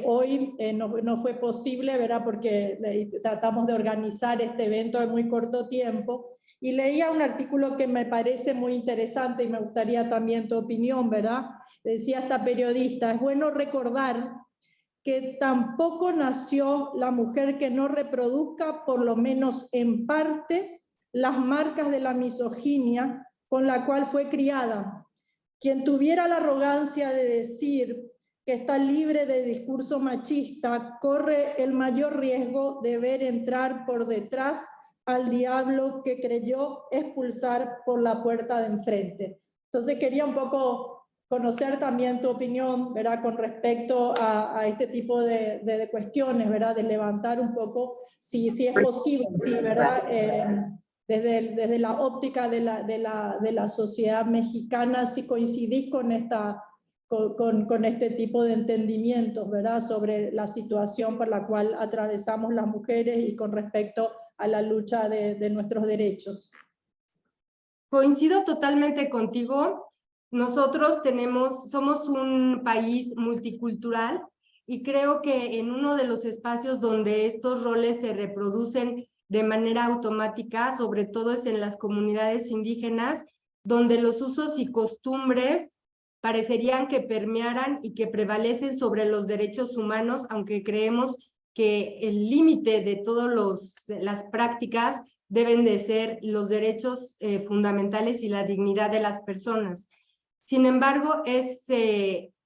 Hoy no fue posible, ¿verdad? Porque tratamos de organizar este evento en muy corto tiempo. Y leía un artículo que me parece muy interesante y me gustaría también tu opinión, ¿verdad? Decía esta periodista, es bueno recordar que tampoco nació la mujer que no reproduzca, por lo menos en parte, las marcas de la misoginia con la cual fue criada. Quien tuviera la arrogancia de decir que está libre de discurso machista, corre el mayor riesgo de ver entrar por detrás al diablo que creyó expulsar por la puerta de enfrente. Entonces quería un poco conocer también tu opinión, ¿verdad?, con respecto a este tipo de cuestiones, ¿verdad?, de levantar un poco si es posible, sí, ¿verdad?, desde la óptica de la sociedad mexicana, si coincidís con este tipo de entendimientos, ¿verdad?, sobre la situación por la cual atravesamos las mujeres y con respecto a la lucha de nuestros derechos. Coincido totalmente contigo. Nosotros somos un país multicultural y creo que en uno de los espacios donde estos roles se reproducen de manera automática, sobre todo es en las comunidades indígenas, donde los usos y costumbres parecerían que permearan y que prevalecen sobre los derechos humanos, aunque creemos que el límite de todas las prácticas deben de ser los derechos fundamentales y la dignidad de las personas. Sin embargo, es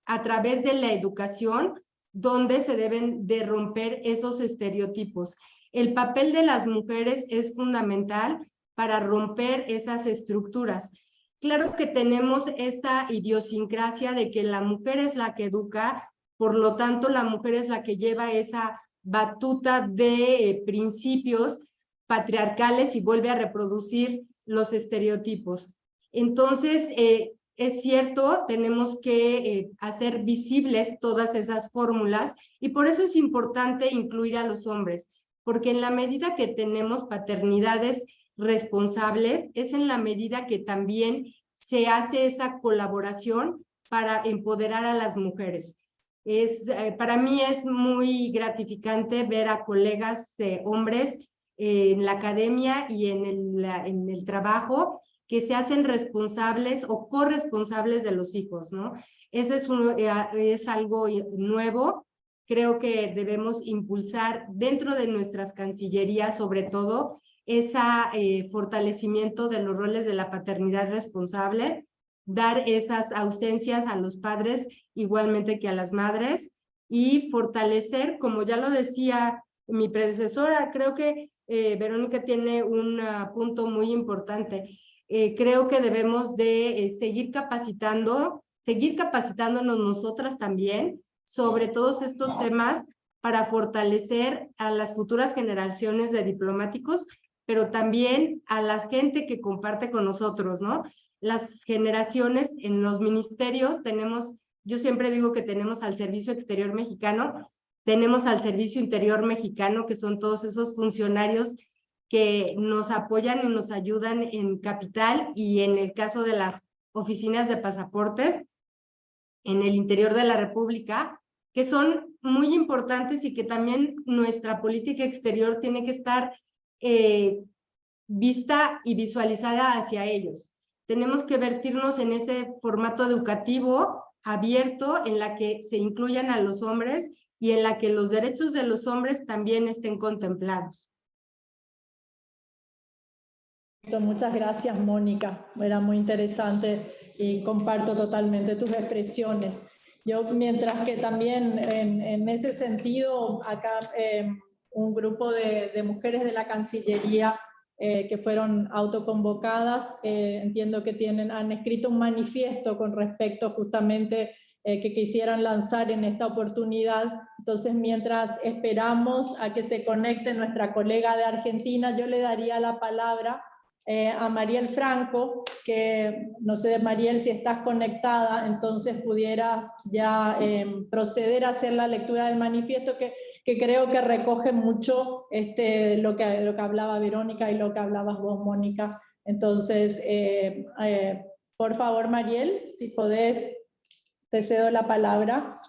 a través de la educación donde se deben de romper esos estereotipos. El papel de las mujeres es fundamental para romper esas estructuras. Claro que tenemos esa idiosincrasia de que la mujer es la que educa, por lo tanto la mujer es la que lleva esa batuta de principios patriarcales y vuelve a reproducir los estereotipos. Entonces, es cierto, tenemos que hacer visibles todas esas fórmulas y por eso es importante incluir a los hombres, porque en la medida que tenemos paternidades responsables, es en la medida que también se hace esa colaboración para empoderar a las mujeres. Para mí es muy gratificante ver a colegas hombres en la academia y en el trabajo que se hacen responsables o corresponsables de los hijos, ¿no? Eso es algo nuevo. Creo que debemos impulsar dentro de nuestras cancillerías, sobre todo, ese fortalecimiento de los roles de la paternidad responsable, dar esas ausencias a los padres igualmente que a las madres y fortalecer, como ya lo decía mi predecesora, creo que Verónica tiene un punto muy importante. Creo que debemos de seguir capacitándonos nosotras también sobre todos estos temas para fortalecer a las futuras generaciones de diplomáticos, pero también a la gente que comparte con nosotros, ¿no? Las generaciones en los ministerios yo siempre digo que tenemos al Servicio Exterior Mexicano, tenemos al Servicio Interior Mexicano, que son todos esos funcionarios que nos apoyan y nos ayudan en capital y en el caso de las oficinas de pasaportes en el interior de la República, que son muy importantes y que también nuestra política exterior tiene que estar vista y visualizada hacia ellos. Tenemos que vertirnos en ese formato educativo abierto en la que se incluyan a los hombres y en la que los derechos de los hombres también estén contemplados. Muchas gracias, Mónica. Era muy interesante y comparto totalmente tus expresiones. Yo, mientras que también en ese sentido, acá un grupo de mujeres de la Cancillería que fueron autoconvocadas, entiendo que han escrito un manifiesto con respecto justamente que quisieran lanzar en esta oportunidad. Entonces, mientras esperamos a que se conecte nuestra colega de Argentina, yo le daría la palabra a Mariel Franco, que no sé, Mariel, si estás conectada, entonces pudieras ya proceder a hacer la lectura del manifiesto, que creo que recoge mucho lo que hablaba Verónica y lo que hablabas vos, Mónica. Entonces, por favor, Mariel, si podés, te cedo la palabra.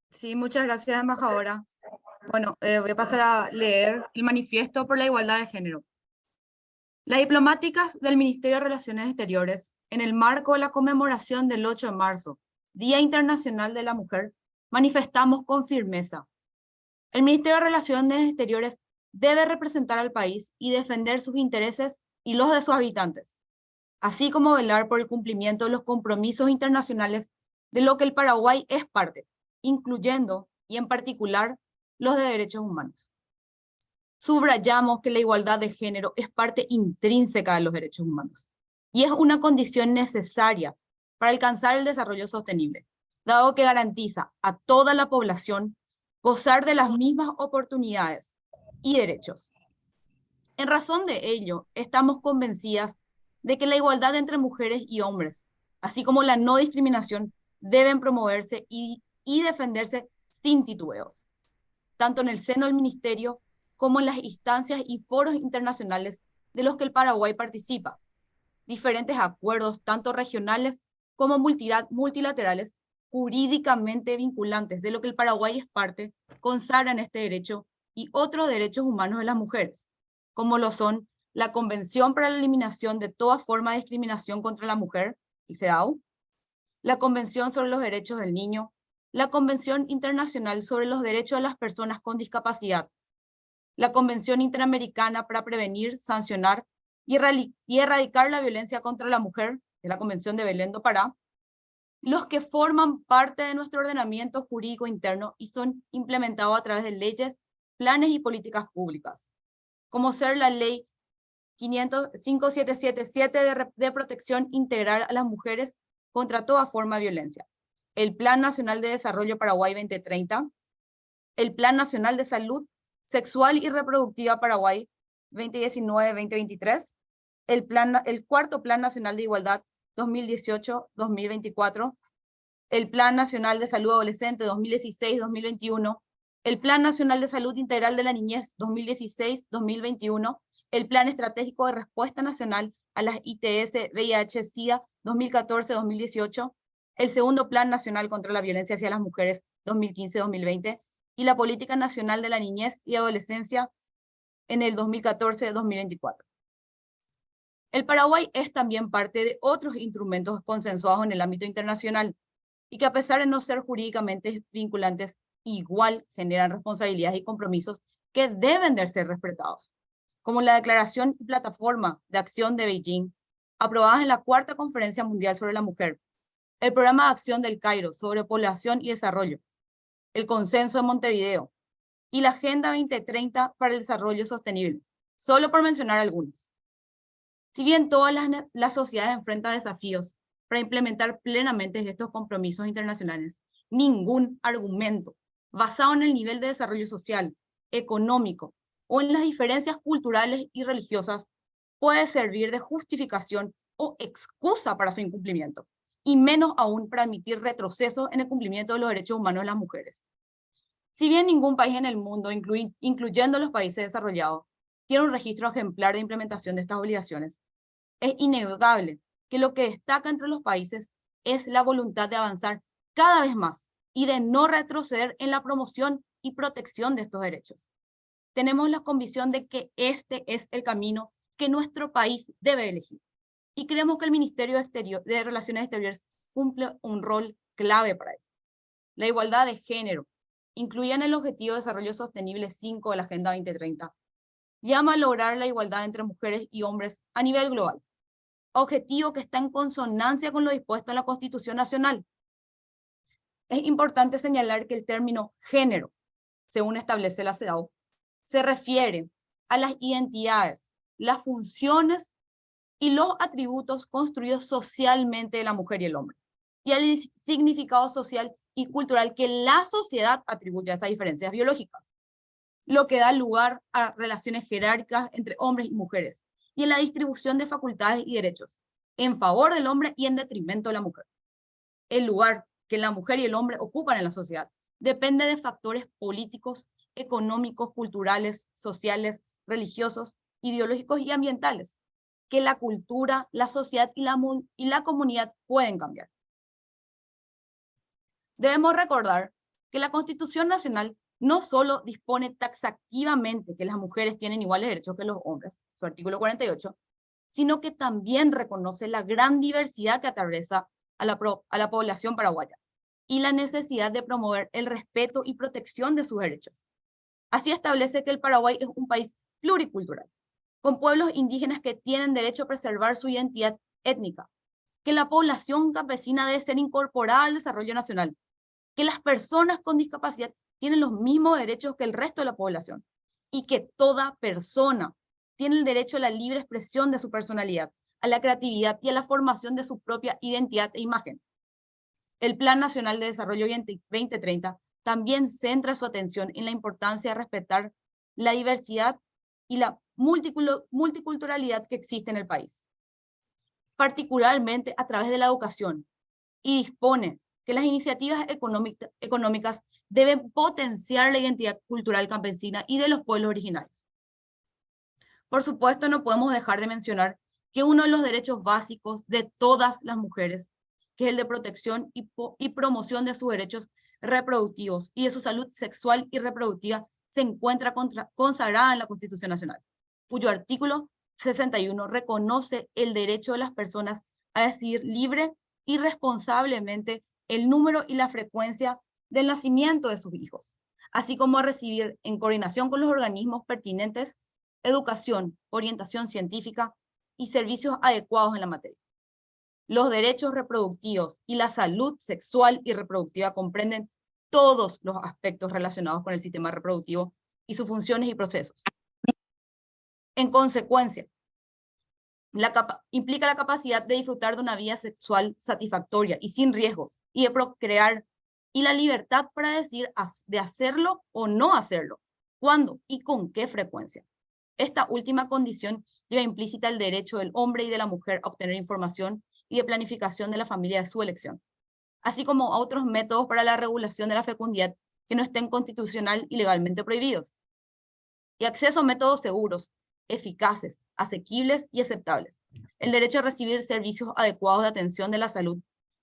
Sí, muchas gracias, embajadora. Bueno, voy a pasar a leer el manifiesto por la igualdad de género. Las diplomáticas del Ministerio de Relaciones Exteriores, en el marco de la conmemoración del 8 de marzo, Día Internacional de la Mujer, manifestamos con firmeza: el Ministerio de Relaciones Exteriores debe representar al país y defender sus intereses y los de sus habitantes, así como velar por el cumplimiento de los compromisos internacionales de lo que el Paraguay es parte, incluyendo, y en particular, los de derechos humanos. Subrayamos que la igualdad de género es parte intrínseca de los derechos humanos y es una condición necesaria para alcanzar el desarrollo sostenible, dado que garantiza a toda la población gozar de las mismas oportunidades y derechos. En razón de ello, estamos convencidas de que la igualdad entre mujeres y hombres, así como la no discriminación, deben promoverse y defenderse sin titubeos, tanto en el seno del Ministerio como en las instancias y foros internacionales de los que el Paraguay participa. Diferentes acuerdos, tanto regionales como multilaterales, jurídicamente vinculantes de lo que el Paraguay es parte, consagran este derecho y otros derechos humanos de las mujeres, como lo son la Convención para la Eliminación de toda forma de discriminación contra la mujer, y CEDAW, la Convención sobre los Derechos del Niño, la Convención Internacional sobre los Derechos de las Personas con Discapacidad, la Convención Interamericana para Prevenir, Sancionar y Erradicar la Violencia contra la Mujer, de la Convención de Belén do Pará, los que forman parte de nuestro ordenamiento jurídico interno y son implementados a través de leyes, planes y políticas públicas, como ser la Ley 5777 de protección integral a las mujeres contra toda forma de violencia, el Plan Nacional de Desarrollo Paraguay 2030, el Plan Nacional de Salud Sexual y Reproductiva Paraguay 2019-2023, el cuarto Plan Nacional de Igualdad 2018-2024, el Plan Nacional de Salud Adolescente 2016-2021, el Plan Nacional de Salud Integral de la Niñez 2016-2021, el Plan Estratégico de Respuesta Nacional a las ITS, VIH, SIDA 2014-2018, el segundo Plan Nacional contra la Violencia hacia las Mujeres 2015-2020 y la Política Nacional de la Niñez y Adolescencia en el 2014-2024. El Paraguay es también parte de otros instrumentos consensuados en el ámbito internacional y que, a pesar de no ser jurídicamente vinculantes, igual generan responsabilidades y compromisos que deben de ser respetados, como la Declaración y Plataforma de Acción de Beijing, aprobadas en la Cuarta Conferencia Mundial sobre la Mujer, el Programa de Acción del Cairo sobre Población y Desarrollo, el Consenso de Montevideo y la Agenda 2030 para el Desarrollo Sostenible, solo por mencionar algunos. Si bien todas las sociedades enfrentan desafíos para implementar plenamente estos compromisos internacionales, ningún argumento basado en el nivel de desarrollo social, económico o en las diferencias culturales y religiosas puede servir de justificación o excusa para su incumplimiento, y menos aún para admitir retrocesos en el cumplimiento de los derechos humanos de las mujeres. Si bien ningún país en el mundo, incluyendo los países desarrollados, tiene un registro ejemplar de implementación de estas obligaciones, es innegable que lo que destaca entre los países es la voluntad de avanzar cada vez más y de no retroceder en la promoción y protección de estos derechos. Tenemos la convicción de que este es el camino que nuestro país debe elegir, y creemos que el Ministerio de Relaciones Exteriores cumple un rol clave para ello. La igualdad de género, incluida en el Objetivo de Desarrollo Sostenible 5 de la Agenda 2030, llama a lograr la igualdad entre mujeres y hombres a nivel global, objetivo que está en consonancia con lo dispuesto en la Constitución Nacional. Es importante señalar que el término género, según establece la CEDAW, se refiere a las identidades, las funciones y los atributos construidos socialmente de la mujer y el hombre, y al significado social y cultural que la sociedad atribuye a esas diferencias biológicas, lo que da lugar a relaciones jerárquicas entre hombres y mujeres, y en la distribución de facultades y derechos, en favor del hombre y en detrimento de la mujer. El lugar que la mujer y el hombre ocupan en la sociedad depende de factores políticos, económicos, culturales, sociales, religiosos, ideológicos y ambientales, que la cultura, la sociedad y la comunidad pueden cambiar. Debemos recordar que la Constitución Nacional no solo dispone taxativamente que las mujeres tienen iguales derechos que los hombres, su artículo 48, sino que también reconoce la gran diversidad que atraviesa a la población paraguaya y la necesidad de promover el respeto y protección de sus derechos. Así establece que el Paraguay es un país pluricultural, con pueblos indígenas que tienen derecho a preservar su identidad étnica, que la población campesina debe ser incorporada al desarrollo nacional, que las personas con discapacidad tienen los mismos derechos que el resto de la población y que toda persona tiene el derecho a la libre expresión de su personalidad, a la creatividad y a la formación de su propia identidad e imagen. El Plan Nacional de Desarrollo 2030 también centra su atención en la importancia de respetar la diversidad y la multiculturalidad que existe en el país, particularmente a través de la educación, y dispone que las iniciativas económicas deben potenciar la identidad cultural campesina y de los pueblos originarios. Por supuesto, no podemos dejar de mencionar que uno de los derechos básicos de todas las mujeres, que es el de protección y promoción de sus derechos reproductivos y de su salud sexual y reproductiva, se encuentra consagrada en la Constitución Nacional, cuyo artículo 61 reconoce el derecho de las personas a decidir libre y responsablemente el número y la frecuencia del nacimiento de sus hijos, así como a recibir, en coordinación con los organismos pertinentes, educación, orientación científica y servicios adecuados en la materia. Los derechos reproductivos y la salud sexual y reproductiva comprenden todos los aspectos relacionados con el sistema reproductivo y sus funciones y procesos. En consecuencia, implica la capacidad de disfrutar de una vida sexual satisfactoria y sin riesgos, y de procrear, y la libertad para decidir de hacerlo o no hacerlo, cuándo y con qué frecuencia. Esta última condición lleva implícita el derecho del hombre y de la mujer a obtener información y de planificación de la familia de su elección, así como a otros métodos para la regulación de la fecundidad que no estén constitucional y legalmente prohibidos, y acceso a métodos seguros, eficaces, asequibles y aceptables. El derecho a recibir servicios adecuados de atención de la salud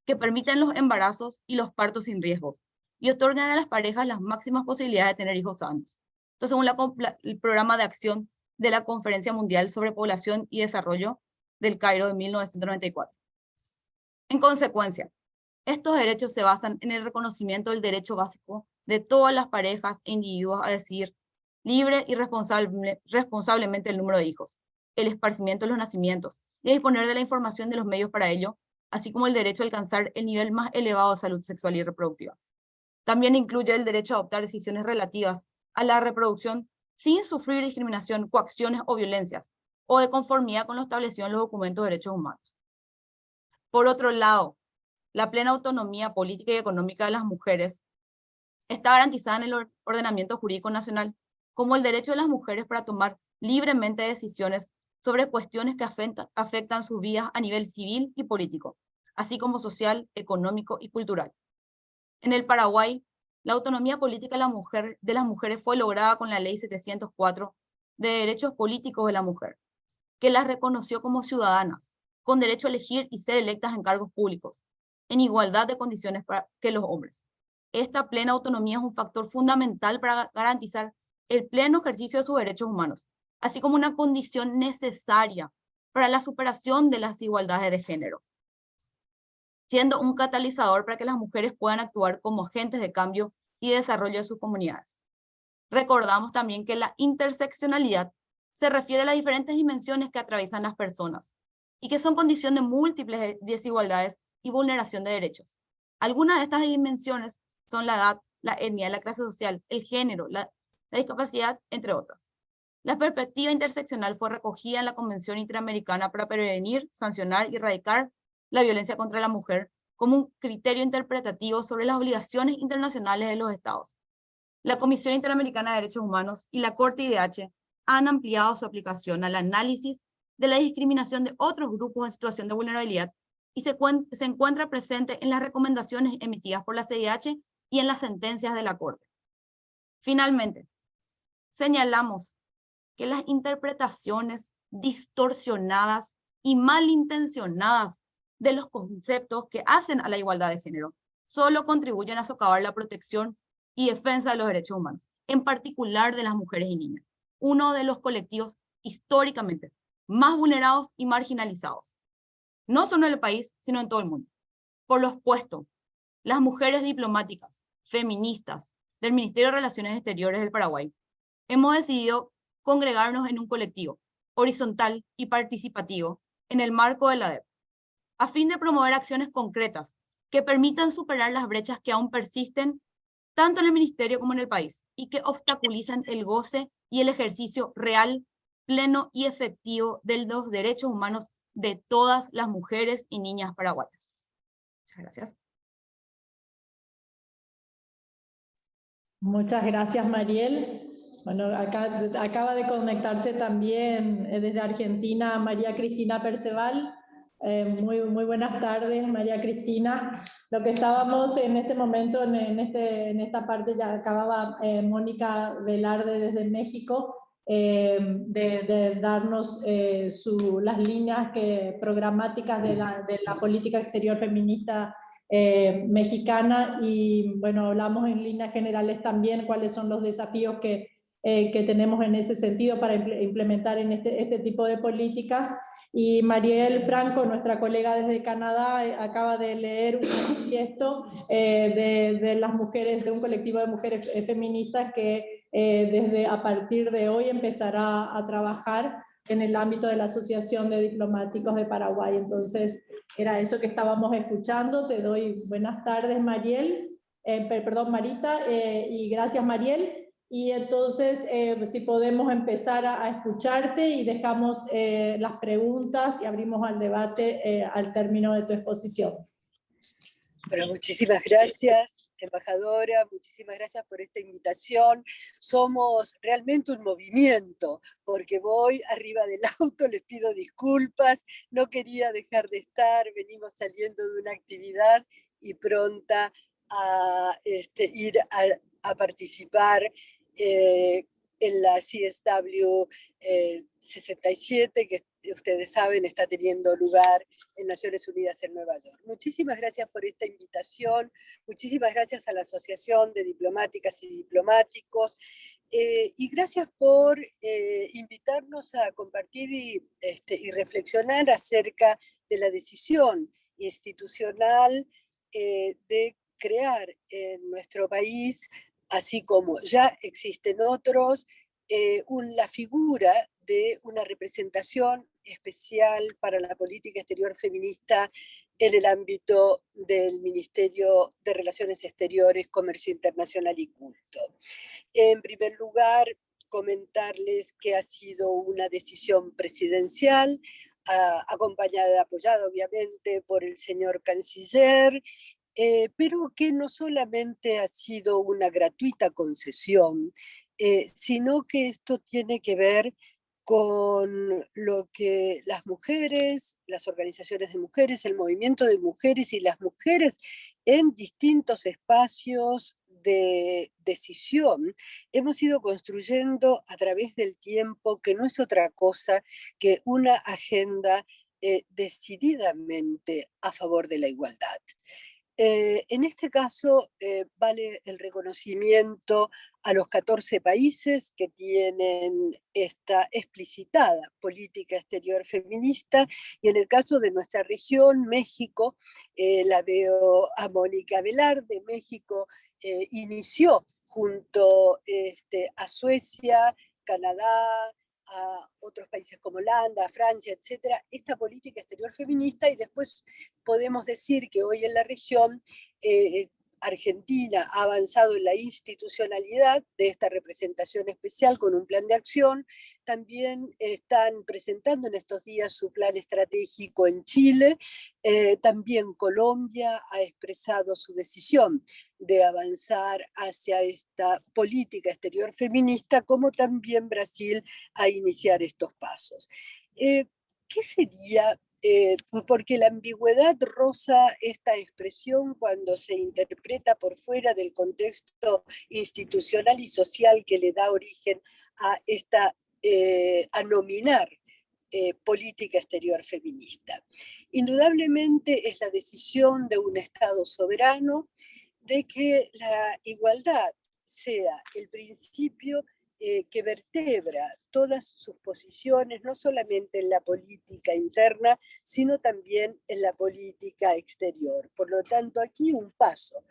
que permiten los embarazos y los partos sin riesgos y otorgan a las parejas las máximas posibilidades de tener hijos sanos. Esto según el programa de acción de la Conferencia Mundial sobre Población y Desarrollo del Cairo de 1994. En consecuencia, estos derechos se basan en el reconocimiento del derecho básico de todas las parejas e individuos a decidir libre y responsablemente el número de hijos, el esparcimiento de los nacimientos y a disponer de la información de los medios para ello, así como el derecho a alcanzar el nivel más elevado de salud sexual y reproductiva. También incluye el derecho a adoptar decisiones relativas a la reproducción sin sufrir discriminación, coacciones o violencias, o de conformidad con lo establecido en los documentos de derechos humanos. Por otro lado, la plena autonomía política y económica de las mujeres está garantizada en el ordenamiento jurídico nacional, como el derecho de las mujeres para tomar libremente decisiones sobre cuestiones que afectan sus vidas a nivel civil y político, así como social, económico y cultural. En el Paraguay, la autonomía política de las mujeres fue lograda con la Ley 704 de Derechos Políticos de la Mujer, que las reconoció como ciudadanas, con derecho a elegir y ser electas en cargos públicos, en igualdad de condiciones que los hombres. Esta plena autonomía es un factor fundamental para garantizar el pleno ejercicio de sus derechos humanos, así como una condición necesaria para la superación de las desigualdades de género, siendo un catalizador para que las mujeres puedan actuar como agentes de cambio y desarrollo de sus comunidades. Recordamos también que la interseccionalidad se refiere a las diferentes dimensiones que atraviesan las personas y que son condición de múltiples desigualdades y vulneración de derechos. Algunas de estas dimensiones son la edad, la etnia, la clase social, el género, la discapacidad, entre otras. La perspectiva interseccional fue recogida en la Convención Interamericana para prevenir, sancionar y erradicar la violencia contra la mujer como un criterio interpretativo sobre las obligaciones internacionales de los Estados. La Comisión Interamericana de Derechos Humanos y la Corte IDH han ampliado su aplicación al análisis de la discriminación de otros grupos en situación de vulnerabilidad y se encuentra presente en las recomendaciones emitidas por la CIDH y en las sentencias de la Corte. Finalmente, señalamos que las interpretaciones distorsionadas y malintencionadas de los conceptos que hacen a la igualdad de género solo contribuyen a socavar la protección y defensa de los derechos humanos, en particular de las mujeres y niñas, uno de los colectivos históricamente más vulnerados y marginalizados, no solo en el país, sino en todo el mundo. Por lo expuesto, las mujeres diplomáticas, feministas, del Ministerio de Relaciones Exteriores del Paraguay, hemos decidido congregarnos en un colectivo horizontal y participativo en el marco de la ADEP, a fin de promover acciones concretas que permitan superar las brechas que aún persisten tanto en el Ministerio como en el país y que obstaculizan el goce y el ejercicio real, pleno y efectivo de los derechos humanos de todas las mujeres y niñas paraguayas. Muchas gracias. Muchas gracias, Mariel. Bueno, acaba de conectarse también desde Argentina María Cristina Perceval. Muy buenas tardes, María Cristina. Lo que estábamos en este momento, en esta parte, ya acababa Mónica Velarde desde México, de darnos las líneas programáticas de la política exterior feminista mexicana, y bueno, hablamos en líneas generales también cuáles son los desafíos que tenemos en ese sentido para implementar en este tipo de políticas. Y Mariel Franco, nuestra colega desde Canadá, acaba de leer un manifiesto de las mujeres, de un colectivo de mujeres feministas que a partir de hoy empezará a trabajar en el ámbito de la Asociación de Diplomáticos de Paraguay. Entonces, era eso que estábamos escuchando. Te doy buenas tardes, Mariel, perdón, Marita, y gracias, Mariel. Y entonces, si podemos empezar a escucharte y dejamos las preguntas y abrimos al debate al término de tu exposición. Bueno, muchísimas gracias, embajadora, muchísimas gracias por esta invitación. Somos realmente un movimiento, porque voy arriba del auto, les pido disculpas, no quería dejar de estar, venimos saliendo de una actividad y pronta a ir a participar en la CSW 67, que ustedes saben está teniendo lugar en Naciones Unidas en Nueva York. Muchísimas gracias por esta invitación, muchísimas gracias a la Asociación de Diplomáticas y Diplomáticos, y gracias por invitarnos a compartir y reflexionar acerca de la decisión institucional de crear en nuestro país, así como ya existen otros, la figura de una representación especial para la política exterior feminista en el ámbito del Ministerio de Relaciones Exteriores, Comercio Internacional y Culto. En primer lugar, comentarles que ha sido una decisión presidencial, acompañada, apoyada obviamente por el señor canciller, pero que no solamente ha sido una gratuita concesión, sino que esto tiene que ver con lo que las mujeres, las organizaciones de mujeres, el movimiento de mujeres y las mujeres en distintos espacios de decisión hemos ido construyendo a través del tiempo, que no es otra cosa que una agenda decididamente a favor de la igualdad. En este caso, vale el reconocimiento a los 14 países que tienen esta explicitada política exterior feminista, y en el caso de nuestra región, México, la veo a Mónica Velarde. México inició junto a Suecia, Canadá, a otros países como Holanda, Francia, etcétera, esta política exterior feminista, y después podemos decir que hoy en la región Argentina ha avanzado en la institucionalidad de esta representación especial con un plan de acción. También están presentando en estos días su plan estratégico en Chile. También Colombia ha expresado su decisión de avanzar hacia esta política exterior feminista, como también Brasil a iniciar estos pasos. ¿qué sería? Porque la ambigüedad roza esta expresión cuando se interpreta por fuera del contexto institucional y social que le da origen a nominar política exterior feminista. Indudablemente es la decisión de un Estado soberano de que la igualdad sea el principio que vertebra todas sus posiciones, no solamente en la política interna, sino también en la política exterior. Por lo tanto, aquí un paso,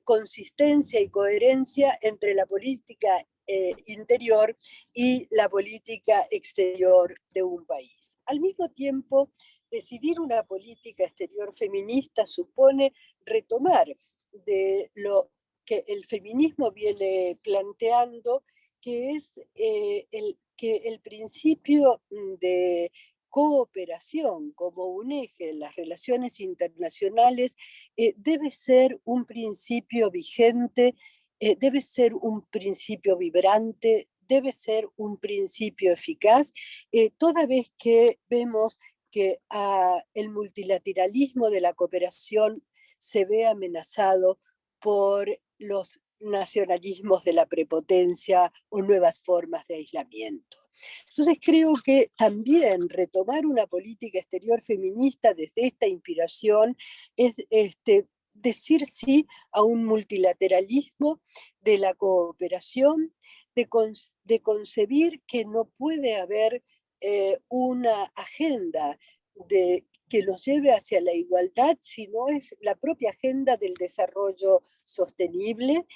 consistencia y coherencia entre la política interior y la política exterior de un país. Al mismo tiempo, decidir una política exterior feminista supone retomar de lo que el feminismo viene planteando, que es que el principio de cooperación como un eje en las relaciones internacionales debe ser un principio vigente, debe ser un principio vibrante, debe ser un principio eficaz, toda vez que vemos que el multilateralismo de la cooperación se ve amenazado por los nacionalismos de la prepotencia o nuevas formas de aislamiento. Entonces creo que también retomar una política exterior feminista desde esta inspiración es decir sí a un multilateralismo de la cooperación, de concebir que no puede haber una agenda que nos lleve hacia la igualdad, sino es la propia agenda del desarrollo sostenible,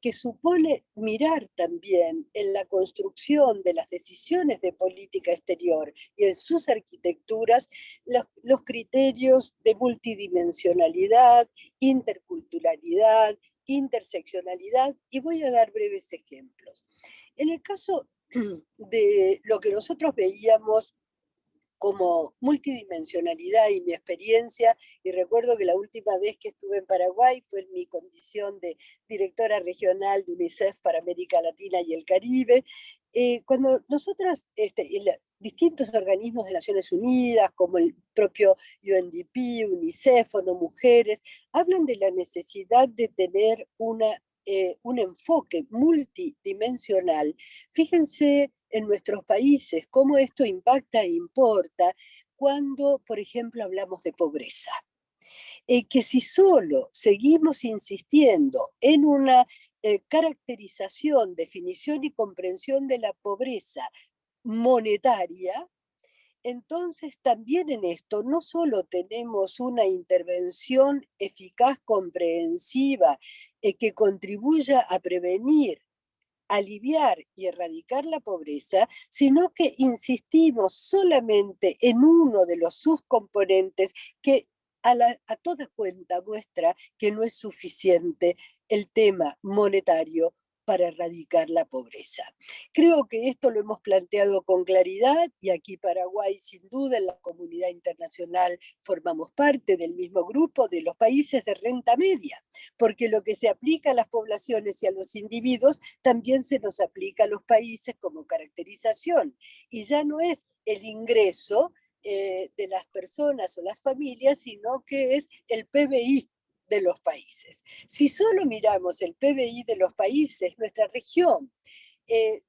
que supone mirar también en la construcción de las decisiones de política exterior y en sus arquitecturas los criterios de multidimensionalidad, interculturalidad, interseccionalidad, y voy a dar breves ejemplos. En el caso de lo que nosotros veíamos como multidimensionalidad y mi experiencia, y recuerdo que la última vez que estuve en Paraguay fue en mi condición de directora regional de UNICEF para América Latina y el Caribe, cuando nosotras, distintos organismos de Naciones Unidas, como el propio UNDP, UNICEF, ONU Mujeres, hablan de la necesidad de tener un enfoque multidimensional. Fíjense en nuestros países cómo esto impacta e importa cuando, por ejemplo, hablamos de pobreza. Que si solo seguimos insistiendo en una caracterización, definición y comprensión de la pobreza monetaria, entonces también en esto no solo tenemos una intervención eficaz, comprensiva, que contribuya a prevenir, aliviar y erradicar la pobreza, sino que insistimos solamente en uno de los subcomponentes que a toda cuenta muestra que no es suficiente el tema monetario para erradicar la pobreza. Creo que esto lo hemos planteado con claridad y aquí Paraguay, sin duda, en la comunidad internacional formamos parte del mismo grupo de los países de renta media, porque lo que se aplica a las poblaciones y a los individuos también se nos aplica a los países como caracterización. Y ya no es el ingreso de las personas o las familias, sino que es el PBI de los países. Si solo miramos el PBI de los países, nuestra región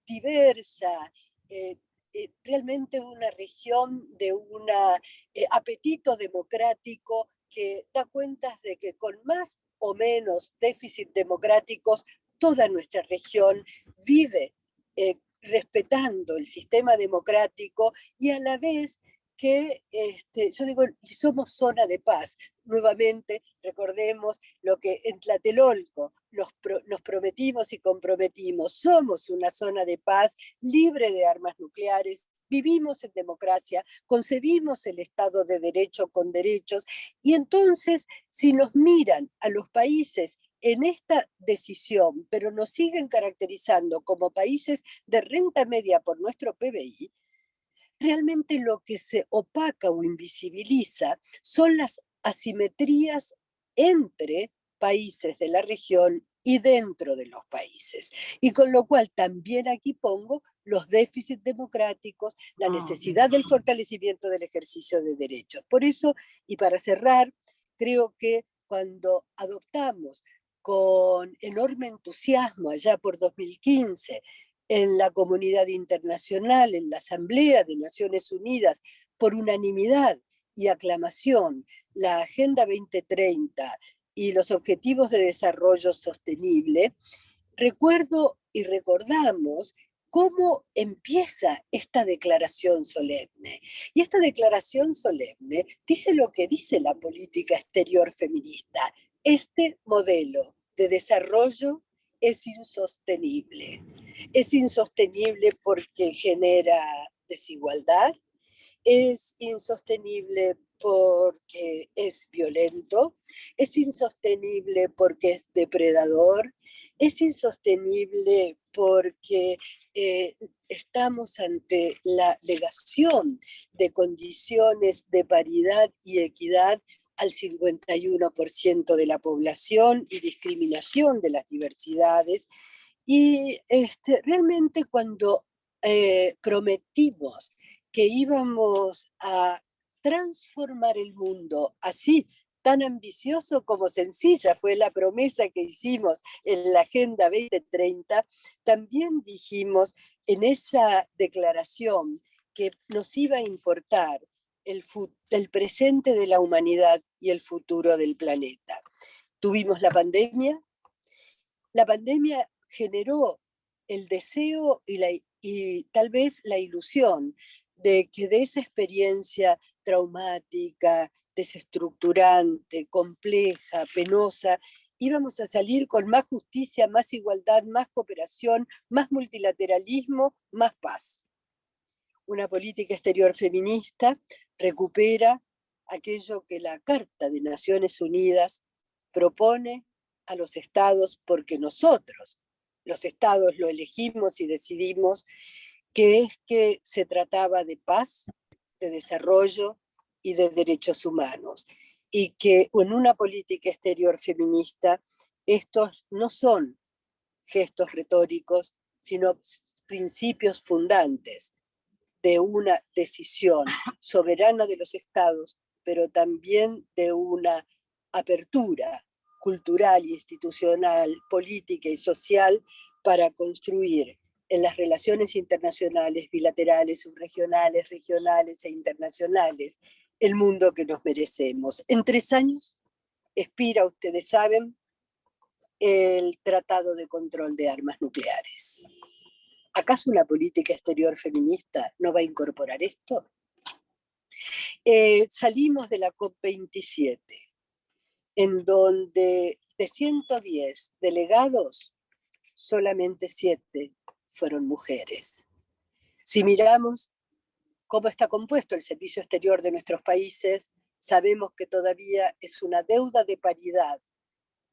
diversa, realmente una región de un apetito democrático que da cuenta de que con más o menos déficit democráticos, toda nuestra región vive respetando el sistema democrático y a la vez que, yo digo, somos zona de paz. Nuevamente, recordemos lo que en Tlatelolco nos prometimos y comprometimos. Somos una zona de paz libre de armas nucleares, vivimos en democracia, concebimos el Estado de Derecho con derechos, y entonces, si nos miran a los países en esta decisión, pero nos siguen caracterizando como países de renta media por nuestro PBI, realmente lo que se opaca o invisibiliza son las asimetrías entre países de la región y dentro de los países. Y con lo cual también aquí pongo los déficits democráticos, la necesidad del fortalecimiento del ejercicio de derechos. Por eso, y para cerrar, creo que cuando adoptamos con enorme entusiasmo allá por 2015 en la comunidad internacional, en la Asamblea de Naciones Unidas, por unanimidad y aclamación, la Agenda 2030 y los Objetivos de Desarrollo Sostenible, recuerdo y recordamos cómo empieza esta declaración solemne. Y esta declaración solemne dice lo que dice la política exterior feminista. Este modelo de desarrollo es insostenible. Es insostenible porque genera desigualdad, es insostenible porque es violento, es insostenible porque es depredador, es insostenible porque estamos ante la negación de condiciones de paridad y equidad al 51% de la población y discriminación de las diversidades. Y realmente cuando prometimos que íbamos a transformar el mundo así, tan ambicioso como sencilla fue la promesa que hicimos en la Agenda 2030, también dijimos en esa declaración que nos iba a importar el presente de la humanidad y el futuro del planeta. Tuvimos la pandemia generó el deseo y tal vez la ilusión de que de esa experiencia traumática, desestructurante, compleja, penosa, íbamos a salir con más justicia, más igualdad, más cooperación, más multilateralismo, más paz. Una política exterior feminista recupera aquello que la Carta de Naciones Unidas propone a los estados, porque nosotros, los estados, lo elegimos y decidimos, que es que se trataba de paz, de desarrollo y de derechos humanos. Y que en una política exterior feminista estos no son gestos retóricos, sino principios fundantes de una decisión soberana de los estados, pero también de una apertura cultural, institucional, política y social para construir en las relaciones internacionales, bilaterales, subregionales, regionales e internacionales, el mundo que nos merecemos. En 3 años expira, ustedes saben, el Tratado de Control de Armas Nucleares. ¿Acaso una política exterior feminista no va a incorporar esto? Salimos de la COP27, en donde de 110 delegados, solamente 7 fueron mujeres. Si miramos cómo está compuesto el servicio exterior de nuestros países, sabemos que todavía es una deuda de paridad,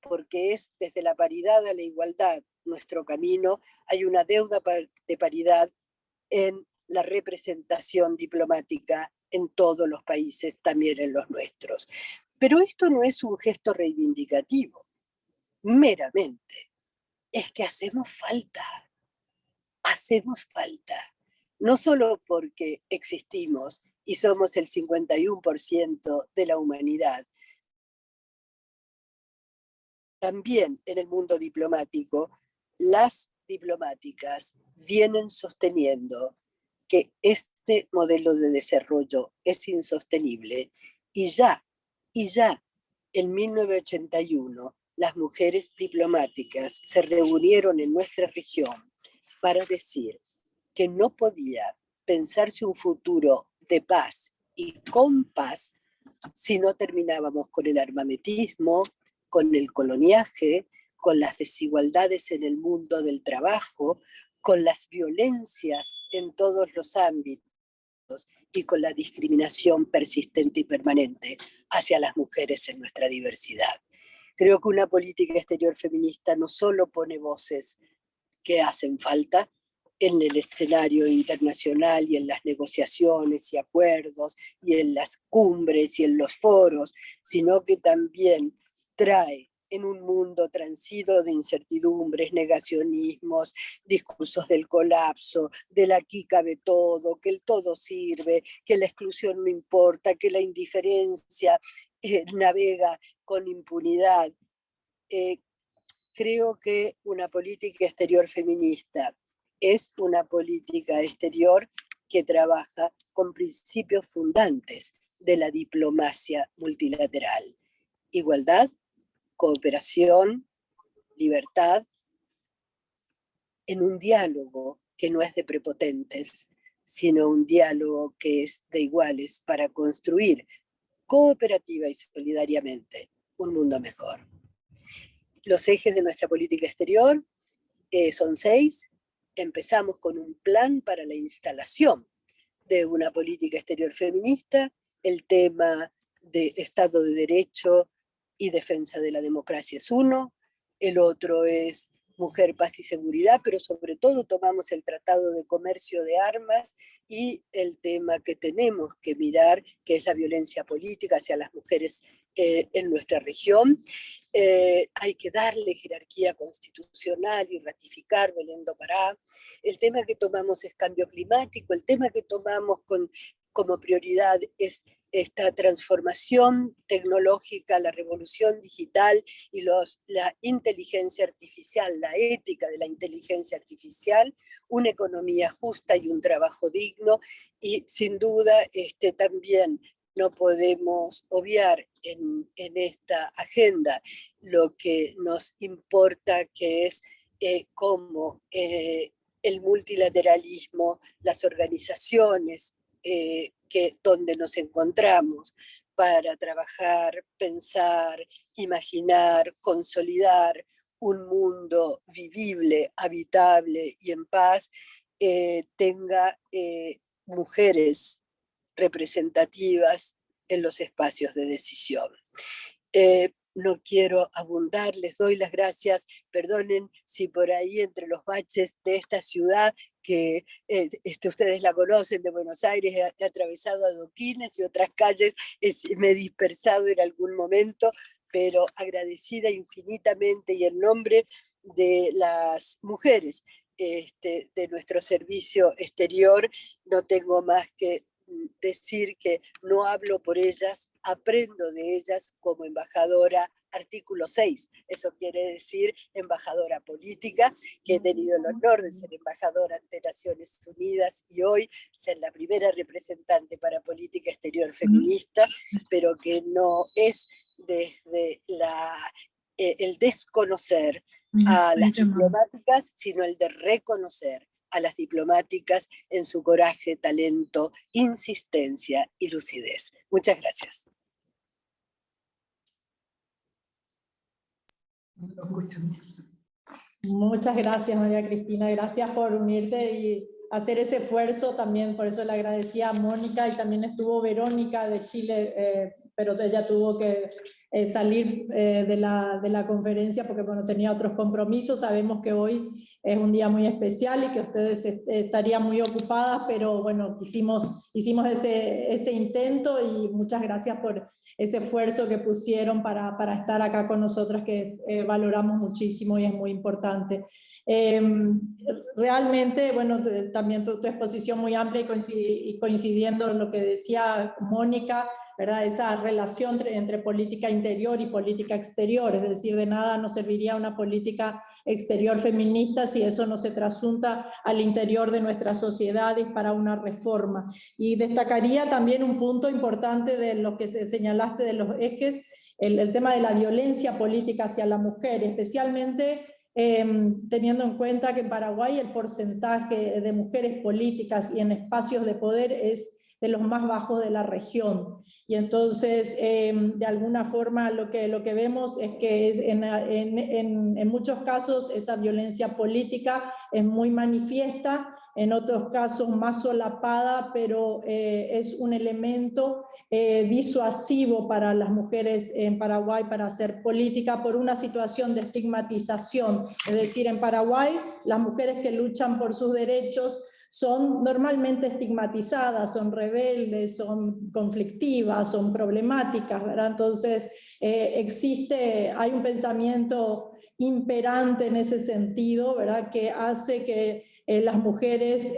porque es desde la paridad a la igualdad nuestro camino. Hay una deuda de paridad en la representación diplomática en todos los países, también en los nuestros. Pero esto no es un gesto reivindicativo, meramente. Es que hacemos falta, no solo porque existimos y somos el 51% de la humanidad, también en el mundo diplomático, las diplomáticas vienen sosteniendo que este modelo de desarrollo es insostenible y ya en 1981 las mujeres diplomáticas se reunieron en nuestra región para decir que no podía pensarse un futuro de paz y con paz si no terminábamos con el armamentismo, con el coloniaje, con las desigualdades en el mundo del trabajo, con las violencias en todos los ámbitos y con la discriminación persistente y permanente hacia las mujeres en nuestra diversidad. Creo que una política exterior feminista no solo pone voces que hacen falta en el escenario internacional y en las negociaciones y acuerdos y en las cumbres y en los foros, sino que también trae en un mundo transido de incertidumbres, negacionismos, discursos del colapso, del aquí cabe todo, que el todo sirve, que la exclusión no importa, que la indiferencia navega con impunidad. Creo que una política exterior feminista es una política exterior que trabaja con principios fundantes de la diplomacia multilateral: igualdad, cooperación, libertad, en un diálogo que no es de prepotentes, sino un diálogo que es de iguales para construir cooperativa y solidariamente un mundo mejor. Los ejes de nuestra política exterior son 6. Empezamos con un plan para la instalación de una política exterior feminista. El tema de Estado de Derecho y defensa de la democracia es uno. El otro es mujer, paz y seguridad, pero sobre todo tomamos el Tratado de Comercio de Armas y el tema que tenemos que mirar, que es la violencia política hacia las mujeres en nuestra región. Hay que darle jerarquía constitucional y ratificar Belén do Pará. El tema que tomamos es cambio climático, el tema que tomamos como prioridad es esta transformación tecnológica, la revolución digital y la inteligencia artificial, la ética de la inteligencia artificial, una economía justa y un trabajo digno, y sin duda también no podemos obviar en esta agenda lo que nos importa, que es cómo el multilateralismo, las organizaciones donde nos encontramos para trabajar, pensar, imaginar, consolidar un mundo vivible, habitable y en paz, tenga mujeres representativas en los espacios de decisión. No quiero abundar, les doy las gracias, perdonen si por ahí entre los baches de esta ciudad, que ustedes la conocen, de Buenos Aires, he atravesado adoquines y otras calles, me he dispersado en algún momento, pero agradecida infinitamente y en nombre de las mujeres de nuestro servicio exterior, no tengo más que decir que no hablo por ellas, aprendo de ellas como embajadora, artículo 6, eso quiere decir embajadora política, que he tenido el honor de ser embajadora ante Naciones Unidas y hoy ser la primera representante para política exterior feminista, pero que no es desde el desconocer a las diplomáticas, sino el de reconocer a las diplomáticas en su coraje, talento, insistencia y lucidez. Muchas gracias. Muchas gracias, María Cristina. Gracias por unirte y hacer ese esfuerzo también. Por eso le agradecía a Mónica, y también estuvo Verónica de Chile, pero ella tuvo que salir de la conferencia porque bueno, tenía otros compromisos. Sabemos que hoy es un día muy especial y que ustedes estarían muy ocupadas, pero bueno, hicimos ese intento, y muchas gracias por ese esfuerzo que pusieron para estar acá con nosotras, que valoramos muchísimo y es muy importante. Realmente, bueno, también tu exposición muy amplia y coincidiendo en lo que decía Mónica, ¿verdad? Esa relación entre política interior y política exterior, es decir, de nada nos serviría una política exterior feminista si eso no se trasunta al interior de nuestras sociedades para una reforma. Y destacaría también un punto importante de lo que señalaste de los ejes, el tema de la violencia política hacia la mujer, especialmente teniendo en cuenta que en Paraguay el porcentaje de mujeres políticas y en espacios de poder es de los más bajos de la región. Y entonces, de alguna forma, lo que vemos es que en muchos casos esa violencia política es muy manifiesta, en otros casos más solapada, pero es un elemento disuasivo para las mujeres en Paraguay para hacer política por una situación de estigmatización. Es decir, en Paraguay las mujeres que luchan por sus derechos son normalmente estigmatizadas, son rebeldes, son conflictivas, son problemáticas, ¿verdad? Entonces, hay un pensamiento imperante en ese sentido, ¿verdad? Que hace que las mujeres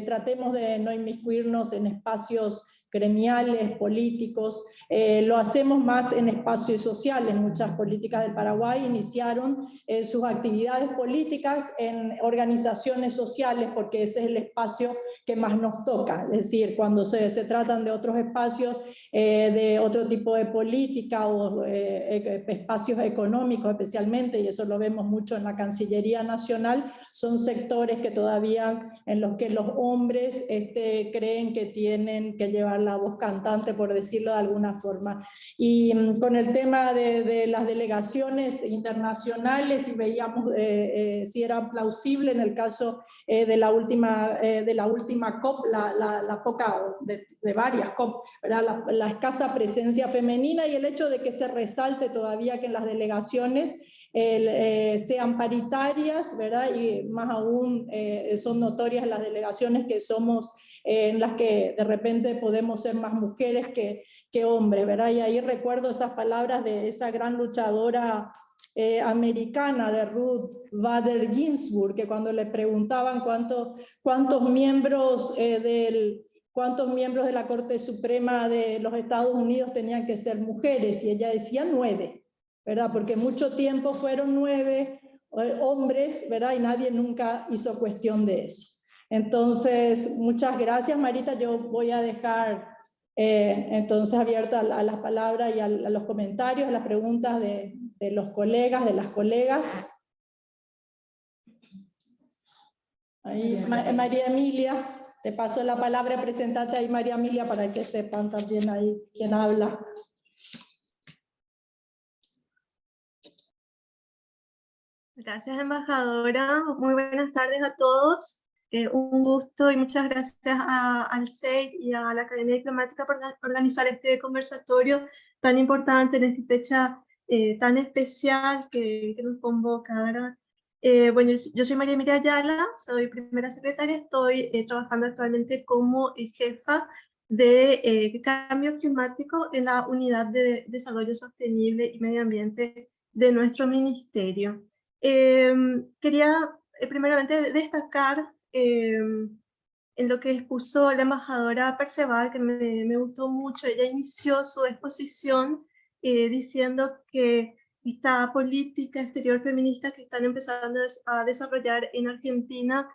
tratemos de no inmiscuirnos en espacios gremiales, políticos, lo hacemos más en espacios sociales. Muchas políticas del Paraguay iniciaron sus actividades políticas en organizaciones sociales porque ese es el espacio que más nos toca, es decir, cuando se tratan de otros espacios de otro tipo de política o espacios económicos especialmente, y eso lo vemos mucho en la Cancillería Nacional, son sectores que todavía en los que los hombres creen que tienen que llevar la voz cantante, por decirlo de alguna forma. Y con el tema de las delegaciones internacionales, y veíamos si era plausible en el caso de la última COP, la poca, de varias COP, ¿verdad? La escasa presencia femenina y el hecho de que se resalte todavía que en las delegaciones sean paritarias, ¿verdad? Y más aún son notorias las delegaciones que somos, en las que de repente podemos ser más mujeres que hombres, ¿verdad? Y ahí recuerdo esas palabras de esa gran luchadora americana, de Ruth Bader Ginsburg, que cuando le preguntaban cuántos miembros de la Corte Suprema de los Estados Unidos tenían que ser mujeres, y ella decía 9, ¿verdad? Porque mucho tiempo fueron 9 hombres, ¿verdad? Y nadie nunca hizo cuestión de eso. Entonces, muchas gracias, Marita. Yo voy a dejar entonces abierta a las palabras y a los comentarios, a las preguntas de los colegas, de las colegas. Ahí, María Emilia, te paso la palabra, presentate ahí, María Emilia, para que sepan también ahí quién habla. Gracias, embajadora. Muy buenas tardes a todos. Un gusto y muchas gracias al CEID y a la Academia Diplomática por organizar este conversatorio tan importante en esta fecha tan especial que nos convoca, ¿verdad? Bueno, yo soy María Emilia Ayala, soy primera secretaria, estoy trabajando actualmente como jefa de cambio climático en la Unidad de Desarrollo Sostenible y Medio Ambiente de nuestro ministerio. Quería primeramente destacar en lo que expuso la embajadora Perceval, que me gustó mucho. Ella inició su exposición diciendo que esta política exterior feminista que están empezando a desarrollar en Argentina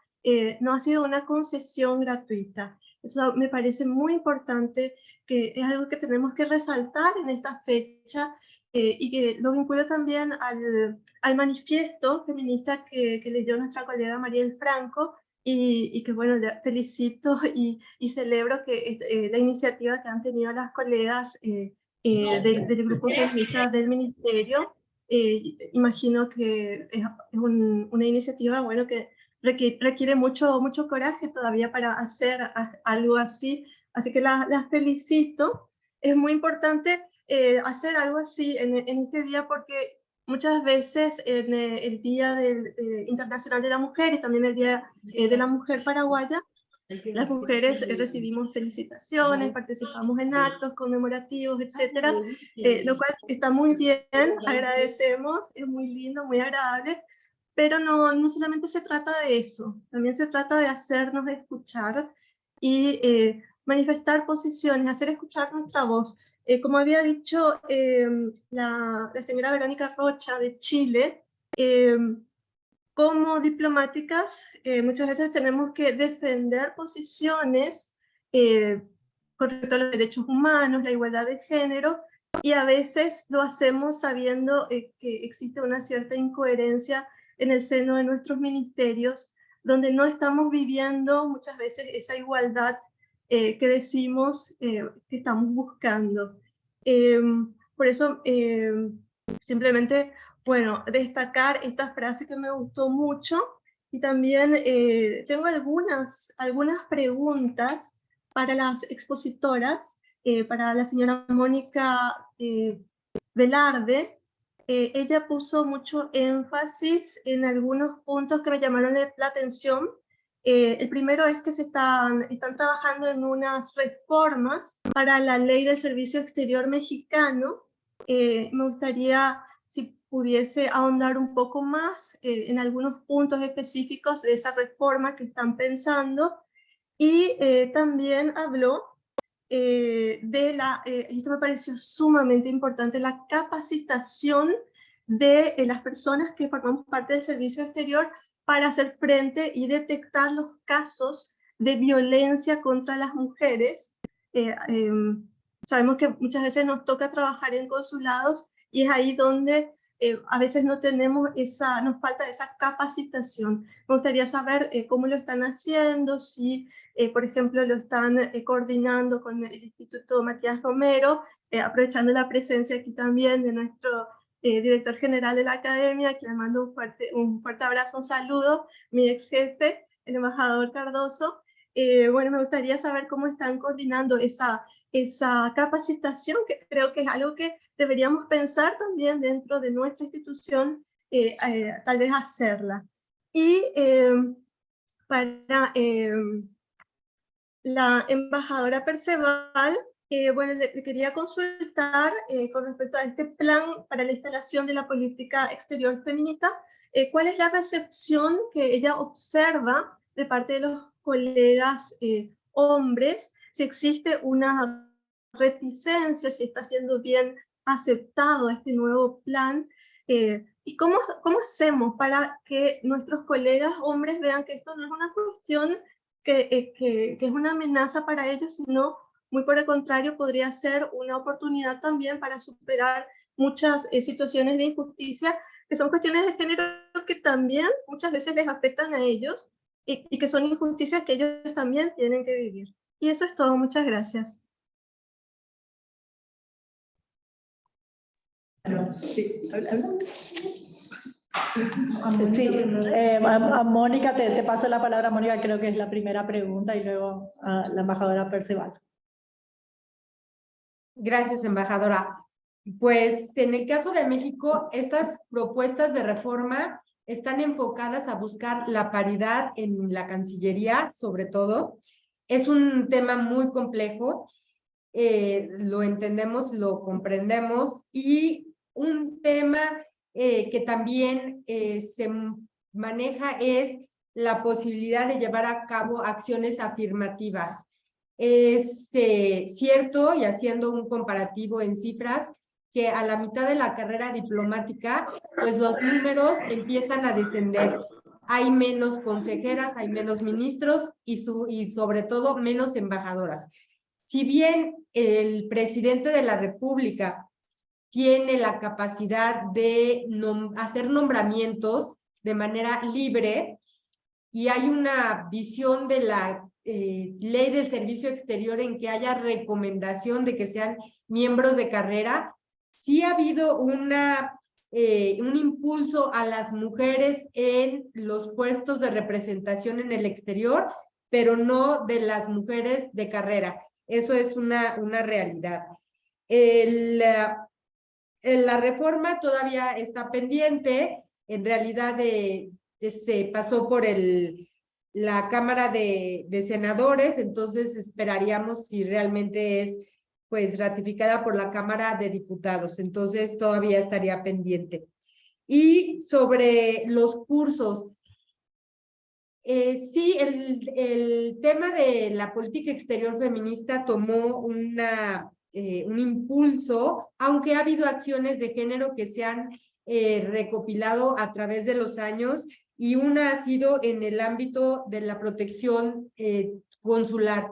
no ha sido una concesión gratuita. Eso me parece muy importante, que es algo que tenemos que resaltar en esta fecha, y que lo vincula también al manifiesto feminista que leyó nuestra colega Mariel Franco, y que bueno, le felicito y celebro que la iniciativa que han tenido las colegas del grupo feminista del ministerio. Imagino que es una iniciativa, bueno, que requiere mucho coraje todavía para hacer algo así, así que las felicito. Es muy importante hacer algo así en este día, porque muchas veces en el Día Internacional de la Mujer y también el Día de la Mujer Paraguaya, las mujeres recibimos felicitaciones, participamos en actos conmemorativos, etcétera, lo cual está muy bien, agradecemos, es muy lindo, muy agradable, pero no solamente se trata de eso, también se trata de hacernos escuchar y manifestar posiciones, hacer escuchar nuestra voz. Como había dicho la señora Verónica Rocha de Chile, como diplomáticas muchas veces tenemos que defender posiciones con respecto a los derechos humanos, la igualdad de género, y a veces lo hacemos sabiendo que existe una cierta incoherencia en el seno de nuestros ministerios, donde no estamos viviendo muchas veces esa igualdad que decimos que estamos buscando. Por eso, simplemente, bueno, destacar esta frase que me gustó mucho, y también tengo algunas preguntas para las expositoras, para la señora Mónica Velarde. Ella puso mucho énfasis en algunos puntos que me llamaron la atención, El primero es que están trabajando en unas reformas para la ley del servicio exterior mexicano. Me gustaría si pudiese ahondar un poco más en algunos puntos específicos de esa reforma que están pensando. Y también habló de esto me pareció sumamente importante, la capacitación de las personas que formamos parte del servicio exterior para hacer frente y detectar los casos de violencia contra las mujeres. Sabemos que muchas veces nos toca trabajar en consulados y es ahí donde a veces no tenemos nos falta esa capacitación. Me gustaría saber cómo lo están haciendo, si por ejemplo lo están coordinando con el Instituto Matías Romero, aprovechando la presencia aquí también de nuestro director general de la academia, que le mando un fuerte abrazo, un saludo, mi ex jefe, el embajador Cardoso. Bueno, me gustaría saber cómo están coordinando esa capacitación, que creo que es algo que deberíamos pensar también dentro de nuestra institución, tal vez hacerla. Y para la embajadora Perceval, bueno, le quería consultar con respecto a este plan para la instalación de la política exterior feminista, ¿cuál es la recepción que ella observa de parte de los colegas hombres? Si existe una reticencia, si está siendo bien aceptado este nuevo plan, ¿y cómo hacemos para que nuestros colegas hombres vean que esto no es una cuestión que es una amenaza para ellos, sino muy por el contrario podría ser una oportunidad también para superar muchas situaciones de injusticia, que son cuestiones de género que también muchas veces les afectan a ellos y que son injusticias que ellos también tienen que vivir? Y eso es todo, muchas gracias. Sí, a Mónica, te paso la palabra, Mónica, creo que es la primera pregunta, y luego a la embajadora Perceval. Gracias, embajadora. Pues en el caso de México, estas propuestas de reforma están enfocadas a buscar la paridad en la Cancillería, sobre todo. Es un tema muy complejo, lo entendemos, lo comprendemos, y un tema que también se maneja es la posibilidad de llevar a cabo acciones afirmativas. Es cierto, y haciendo un comparativo en cifras, que a la mitad de la carrera diplomática, pues los números empiezan a descender. Hay menos consejeras, hay menos ministros y sobre todo menos embajadoras. Si bien el presidente de la República tiene la capacidad de hacer nombramientos de manera libre y hay una visión de la ley del servicio exterior en que haya recomendación de que sean miembros de carrera, sí ha habido un impulso a las mujeres en los puestos de representación en el exterior, pero no de las mujeres de carrera. Eso es una realidad. La reforma todavía está pendiente, en realidad se pasó por la Cámara de Senadores, entonces esperaríamos si realmente es pues ratificada por la Cámara de Diputados, entonces todavía estaría pendiente. Y sobre los cursos, sí, el tema de la política exterior feminista tomó un impulso, aunque ha habido acciones de género que se han recopilado a través de los años, y una ha sido en el ámbito de la protección consular.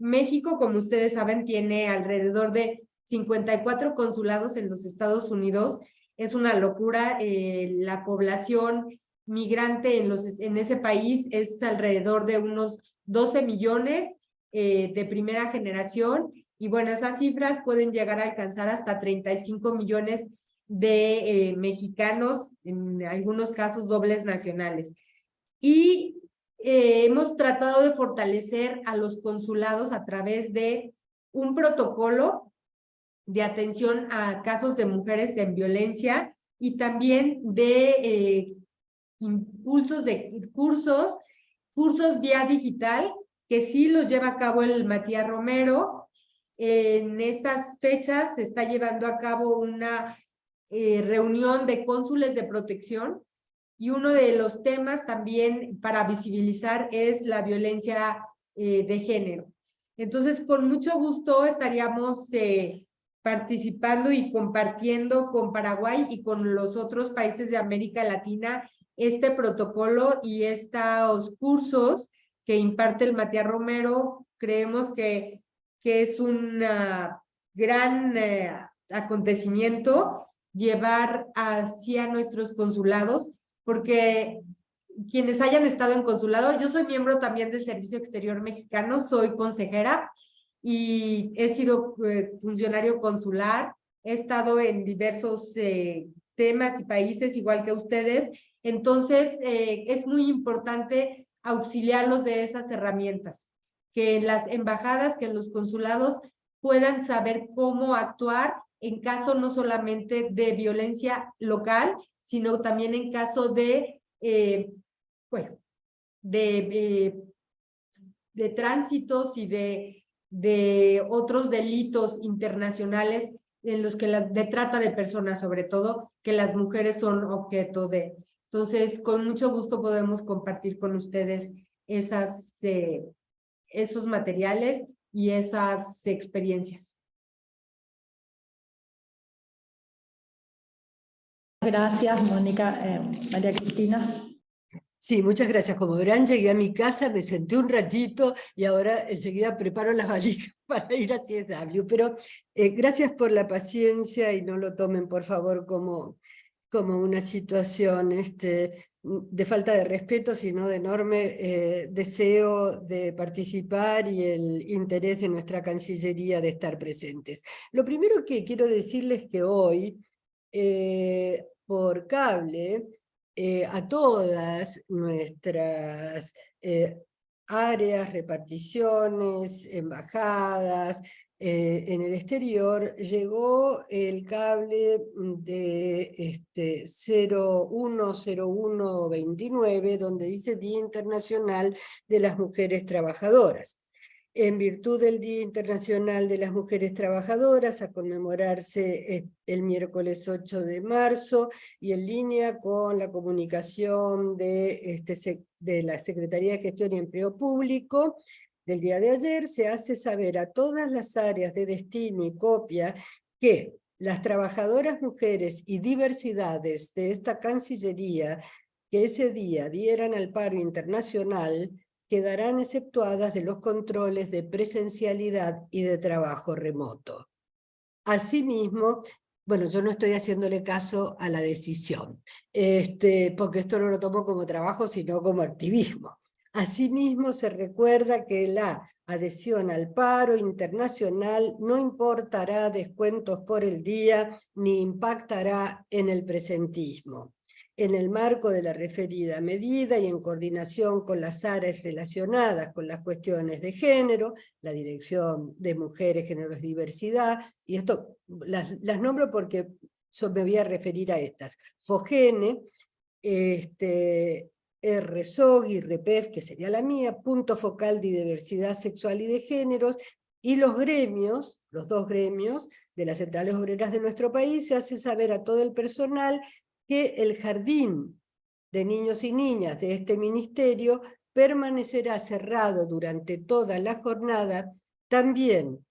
México, como ustedes saben, tiene alrededor de 54 consulados en los Estados Unidos. Es una locura. La población migrante en ese país es alrededor de unos 12 millones de primera generación, y bueno, esas cifras pueden llegar a alcanzar hasta 35 millones de mexicanos, en algunos casos dobles nacionales. Y hemos tratado de fortalecer a los consulados a través de un protocolo de atención a casos de mujeres en violencia, y también de impulsos de cursos cursos vía digital, que sí los lleva a cabo el Matías Romero. En estas fechas se está llevando a cabo una reunión de cónsules de protección, y uno de los temas también para visibilizar es la violencia de género. Entonces, con mucho gusto estaríamos participando y compartiendo con Paraguay y con los otros países de América Latina este protocolo y estos cursos que imparte el Matías Romero. Creemos que es un gran acontecimiento llevar hacia nuestros consulados, porque quienes hayan estado en consulado, yo soy miembro también del Servicio Exterior Mexicano, soy consejera y he sido funcionario consular, he estado en diversos temas y países igual que ustedes, entonces es muy importante auxiliarlos de esas herramientas, que en las embajadas, que en los consulados puedan saber cómo actuar en caso no solamente de violencia local, sino también en caso de, pues, de tránsitos y de otros delitos internacionales en los que de trata de personas, sobre todo, que las mujeres son objeto de. Entonces, con mucho gusto podemos compartir con ustedes esos materiales y esas experiencias. Gracias, Mónica. María Cristina. Sí, muchas gracias. Como verán, llegué a mi casa, me senté un ratito y ahora enseguida preparo las valijas para ir a CSW. Pero gracias por la paciencia y no lo tomen, por favor, como una situación de falta de respeto, sino de enorme deseo de participar y el interés de nuestra Cancillería de estar presentes. Lo primero que quiero decirles que hoy, por cable, a todas nuestras áreas, reparticiones, embajadas, en el exterior, llegó el cable de 010129, donde dice Día Internacional de las Mujeres Trabajadoras. En virtud del Día Internacional de las Mujeres Trabajadoras, a conmemorarse el miércoles 8 de marzo, y en línea con la comunicación de la Secretaría de Gestión y Empleo Público, del día de ayer, se hace saber a todas las áreas de destino y copia que las trabajadoras mujeres y diversidades de esta Cancillería que ese día dieran al paro internacional quedarán exceptuadas de los controles de presencialidad y de trabajo remoto. Asimismo, bueno, yo no estoy haciéndole caso a la decisión, porque esto no lo tomo como trabajo, sino como activismo. Asimismo, se recuerda que la adhesión al paro internacional no importará descuentos por el día ni impactará en el presentismo. En el marco de la referida medida y en coordinación con las áreas relacionadas con las cuestiones de género, la Dirección de Mujeres, Géneros y Diversidad, y esto las nombro porque me voy a referir a estas: FOGENE, RSOG y REPEF, que sería la mía, Punto Focal de Diversidad Sexual y de Géneros, y los gremios, los dos gremios de las centrales obreras de nuestro país, se hace saber a todo el personal que el jardín de niños y niñas de este ministerio permanecerá cerrado durante toda la jornada, también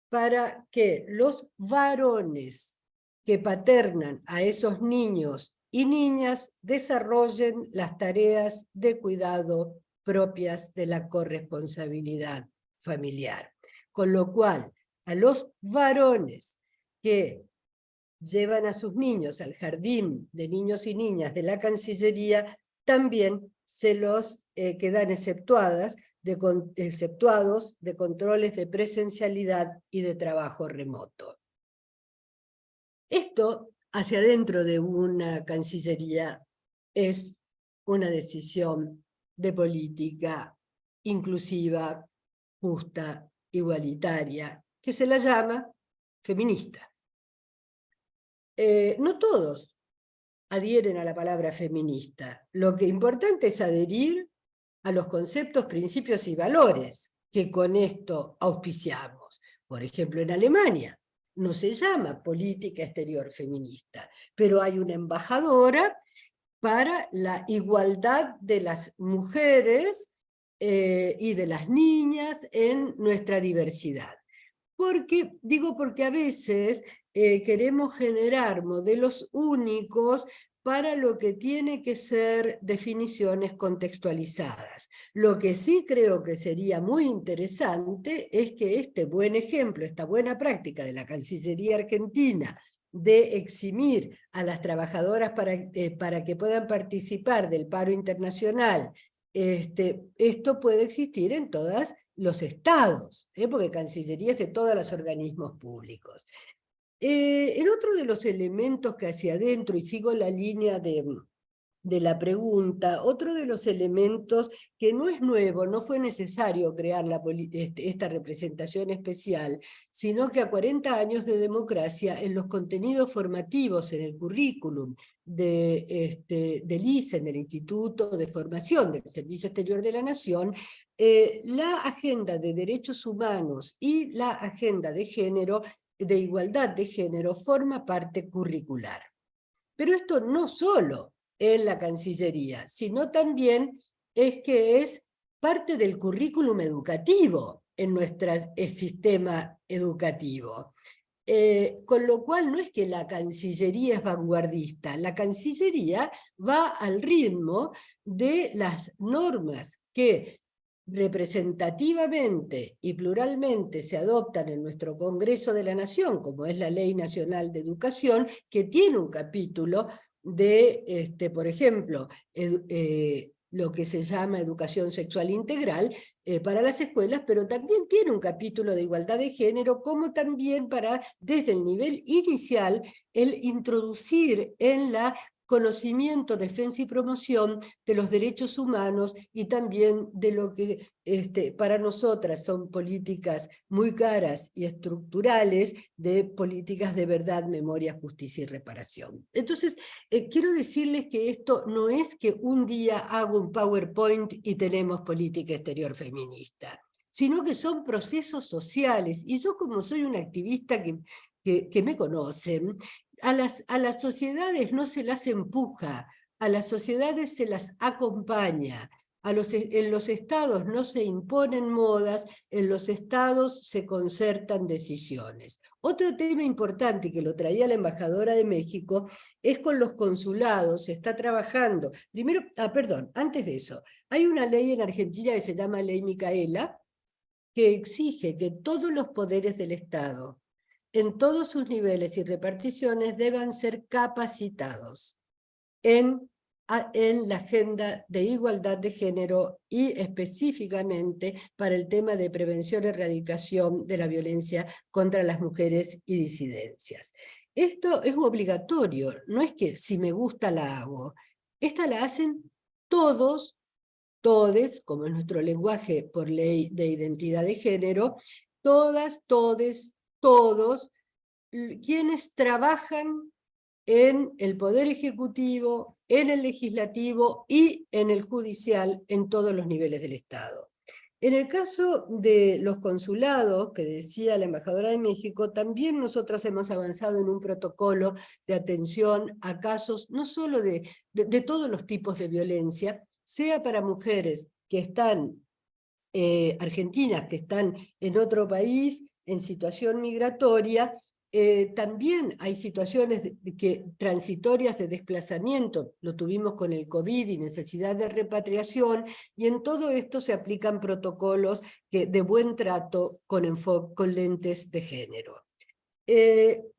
para que los varones que paternan a esos niños y niñas desarrollen las tareas de cuidado propias de la corresponsabilidad familiar. Con lo cual, a los varones que llevan a sus niños al jardín de niños y niñas de la Cancillería, también se los quedan exceptuados de controles de presencialidad y de trabajo remoto. Esto, hacia adentro de una Cancillería, es una decisión de política inclusiva, justa, igualitaria, que se la llama feminista. No todos adhieren a la palabra feminista. Lo que es importante es adherir a los conceptos, principios y valores que con esto auspiciamos. Por ejemplo, en Alemania no se llama política exterior feminista, pero hay una embajadora para la igualdad de las mujeres y de las niñas en nuestra diversidad. Porque a veces queremos generar modelos únicos para lo que tiene que ser definiciones contextualizadas. Lo que sí creo que sería muy interesante es que este buen ejemplo, esta buena práctica de la Cancillería Argentina de eximir a las trabajadoras para que puedan participar del paro internacional, esto puede existir en todos los estados, porque Cancillería es de todos los organismos públicos. El otro de los elementos que hacia adentro, y sigo la línea de la pregunta, otro de los elementos que no es nuevo, no fue necesario crear esta representación especial, sino que a 40 años de democracia, en los contenidos formativos, en el currículum del ICE, en el Instituto de Formación del Servicio Exterior de la Nación, la agenda de derechos humanos y la agenda de género, de igualdad de género, forma parte curricular. Pero esto no solo en la Cancillería, sino también es parte del currículum educativo en nuestro sistema educativo. Con lo cual no es que la Cancillería es vanguardista, la Cancillería va al ritmo de las normas que representativamente y pluralmente se adoptan en nuestro Congreso de la Nación, como es la Ley Nacional de Educación, que tiene un capítulo de, por ejemplo, lo que se llama educación sexual integral para las escuelas, pero también tiene un capítulo de igualdad de género, como también para, desde el nivel inicial, el introducir en la conocimiento, defensa y promoción de los derechos humanos y también de lo que para nosotras son políticas muy caras y estructurales, de políticas de verdad, memoria, justicia y reparación. Entonces, quiero decirles que esto no es que un día hago un PowerPoint y tenemos política exterior feminista, sino que son procesos sociales, y yo, como soy una activista que me conocen, a las sociedades no se las empuja, a las sociedades se las acompaña. En los estados no se imponen modas, en los estados se concertan decisiones. Otro tema importante que lo traía la embajadora de México es con los consulados, se está trabajando. Primero, antes de eso, hay una ley en Argentina que se llama Ley Micaela, que exige que todos los poderes del Estado, en todos sus niveles y reparticiones, deban ser capacitados en la agenda de igualdad de género y específicamente para el tema de prevención y erradicación de la violencia contra las mujeres y disidencias. Esto es obligatorio, no es que si me gusta la hago. Esta la hacen todos, todes, como es nuestro lenguaje por ley de identidad de género, todas, todes, todos quienes trabajan en el Poder Ejecutivo, en el Legislativo y en el Judicial, en todos los niveles del Estado. En el caso de los consulados, que decía la embajadora de México, también nosotros hemos avanzado en un protocolo de atención a casos no solo de todos los tipos de violencia, sea para mujeres que están argentinas, que están en otro país, en situación migratoria. También hay situaciones transitorias de desplazamiento, lo tuvimos con el COVID y necesidad de repatriación, y en todo esto se aplican protocolos de buen trato con lentes de género.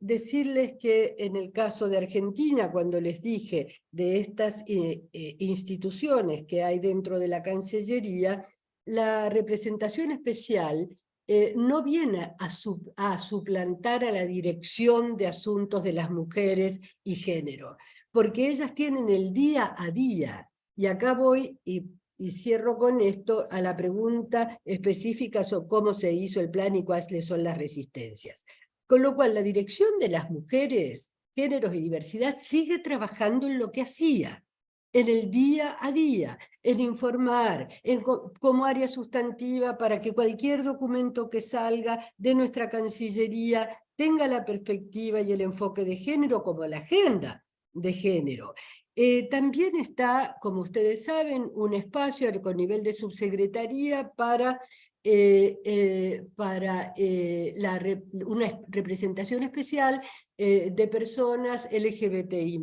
Decirles que en el caso de Argentina, cuando les dije de estas instituciones que hay dentro de la Cancillería, la representación especial no viene a suplantar a la Dirección de Asuntos de las Mujeres y Género, porque ellas tienen el día a día. Y acá voy y cierro con esto a la pregunta específica sobre cómo se hizo el plan y cuáles son las resistencias. Con lo cual, la Dirección de las Mujeres, Géneros y Diversidad sigue trabajando en lo que hacía. en el día a día, en informar, como área sustantiva para que cualquier documento que salga de nuestra Cancillería tenga la perspectiva y el enfoque de género como la agenda de género. También está, como ustedes saben, un espacio con nivel de subsecretaría para una representación especial de personas LGBTI+,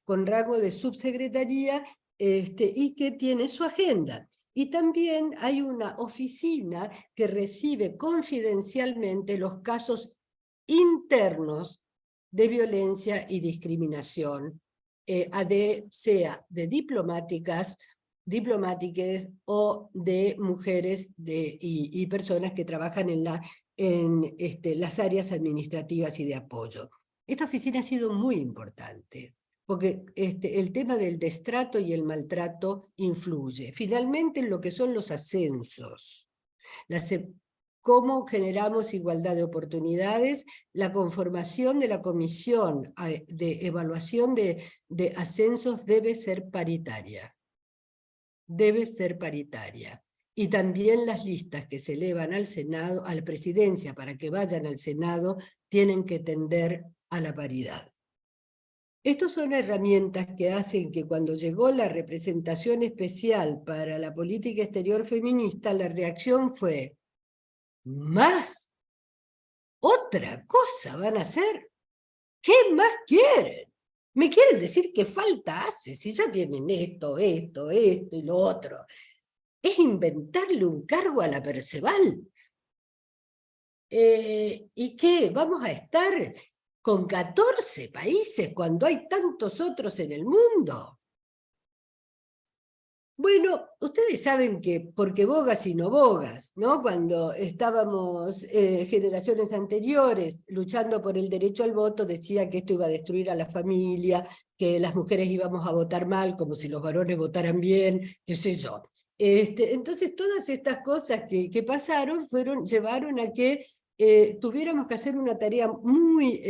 con rango de subsecretaría y que tiene su agenda. Y también hay una oficina que recibe confidencialmente los casos internos de violencia y discriminación, sea de diplomáticas o de mujeres y personas que trabajan en las áreas administrativas y de apoyo. Esta oficina ha sido muy importante, porque el tema del destrato y el maltrato influye. Finalmente, en lo que son los ascensos, cómo generamos igualdad de oportunidades, la conformación de la comisión de evaluación de ascensos debe ser paritaria. Debe ser paritaria. Y también las listas que se elevan al Senado, a la presidencia, para que vayan al Senado, tienen que tender a la paridad. Estas son herramientas que hacen que cuando llegó la representación especial para la política exterior feminista, la reacción fue: ¿más? ¿Otra cosa van a hacer? ¿Qué más quieren? ¿Me quieren decir qué falta hace? Si ya tienen esto y lo otro. Es inventarle un cargo a la Perceval. ¿Y qué? ¿Vamos a estar con 14 países cuando hay tantos otros en el mundo? Bueno, ustedes saben que porque bogas y no bogas, ¿no? Cuando estábamos generaciones anteriores luchando por el derecho al voto, decía que esto iba a destruir a la familia, que las mujeres íbamos a votar mal, como si los varones votaran bien, qué sé yo. Entonces todas estas cosas que pasaron llevaron a que tuviéramos que hacer una tarea muy,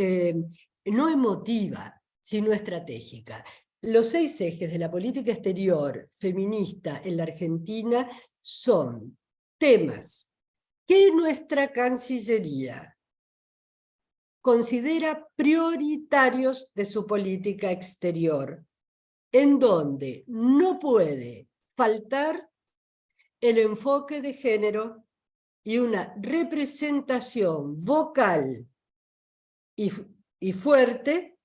no emotiva, sino estratégica. Los 6 ejes de la política exterior feminista en la Argentina son temas que nuestra Cancillería considera prioritarios de su política exterior, en donde no puede faltar el enfoque de género y una representación vocal y fuerte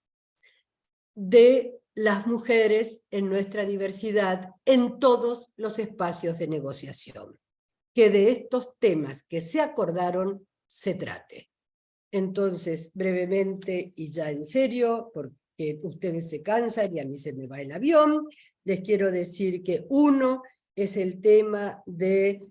de las mujeres en nuestra diversidad en todos los espacios de negociación. Que de estos temas que se acordaron se trate. Entonces, brevemente y ya en serio, porque ustedes se cansan y a mí se me va el avión, les quiero decir que uno es el tema de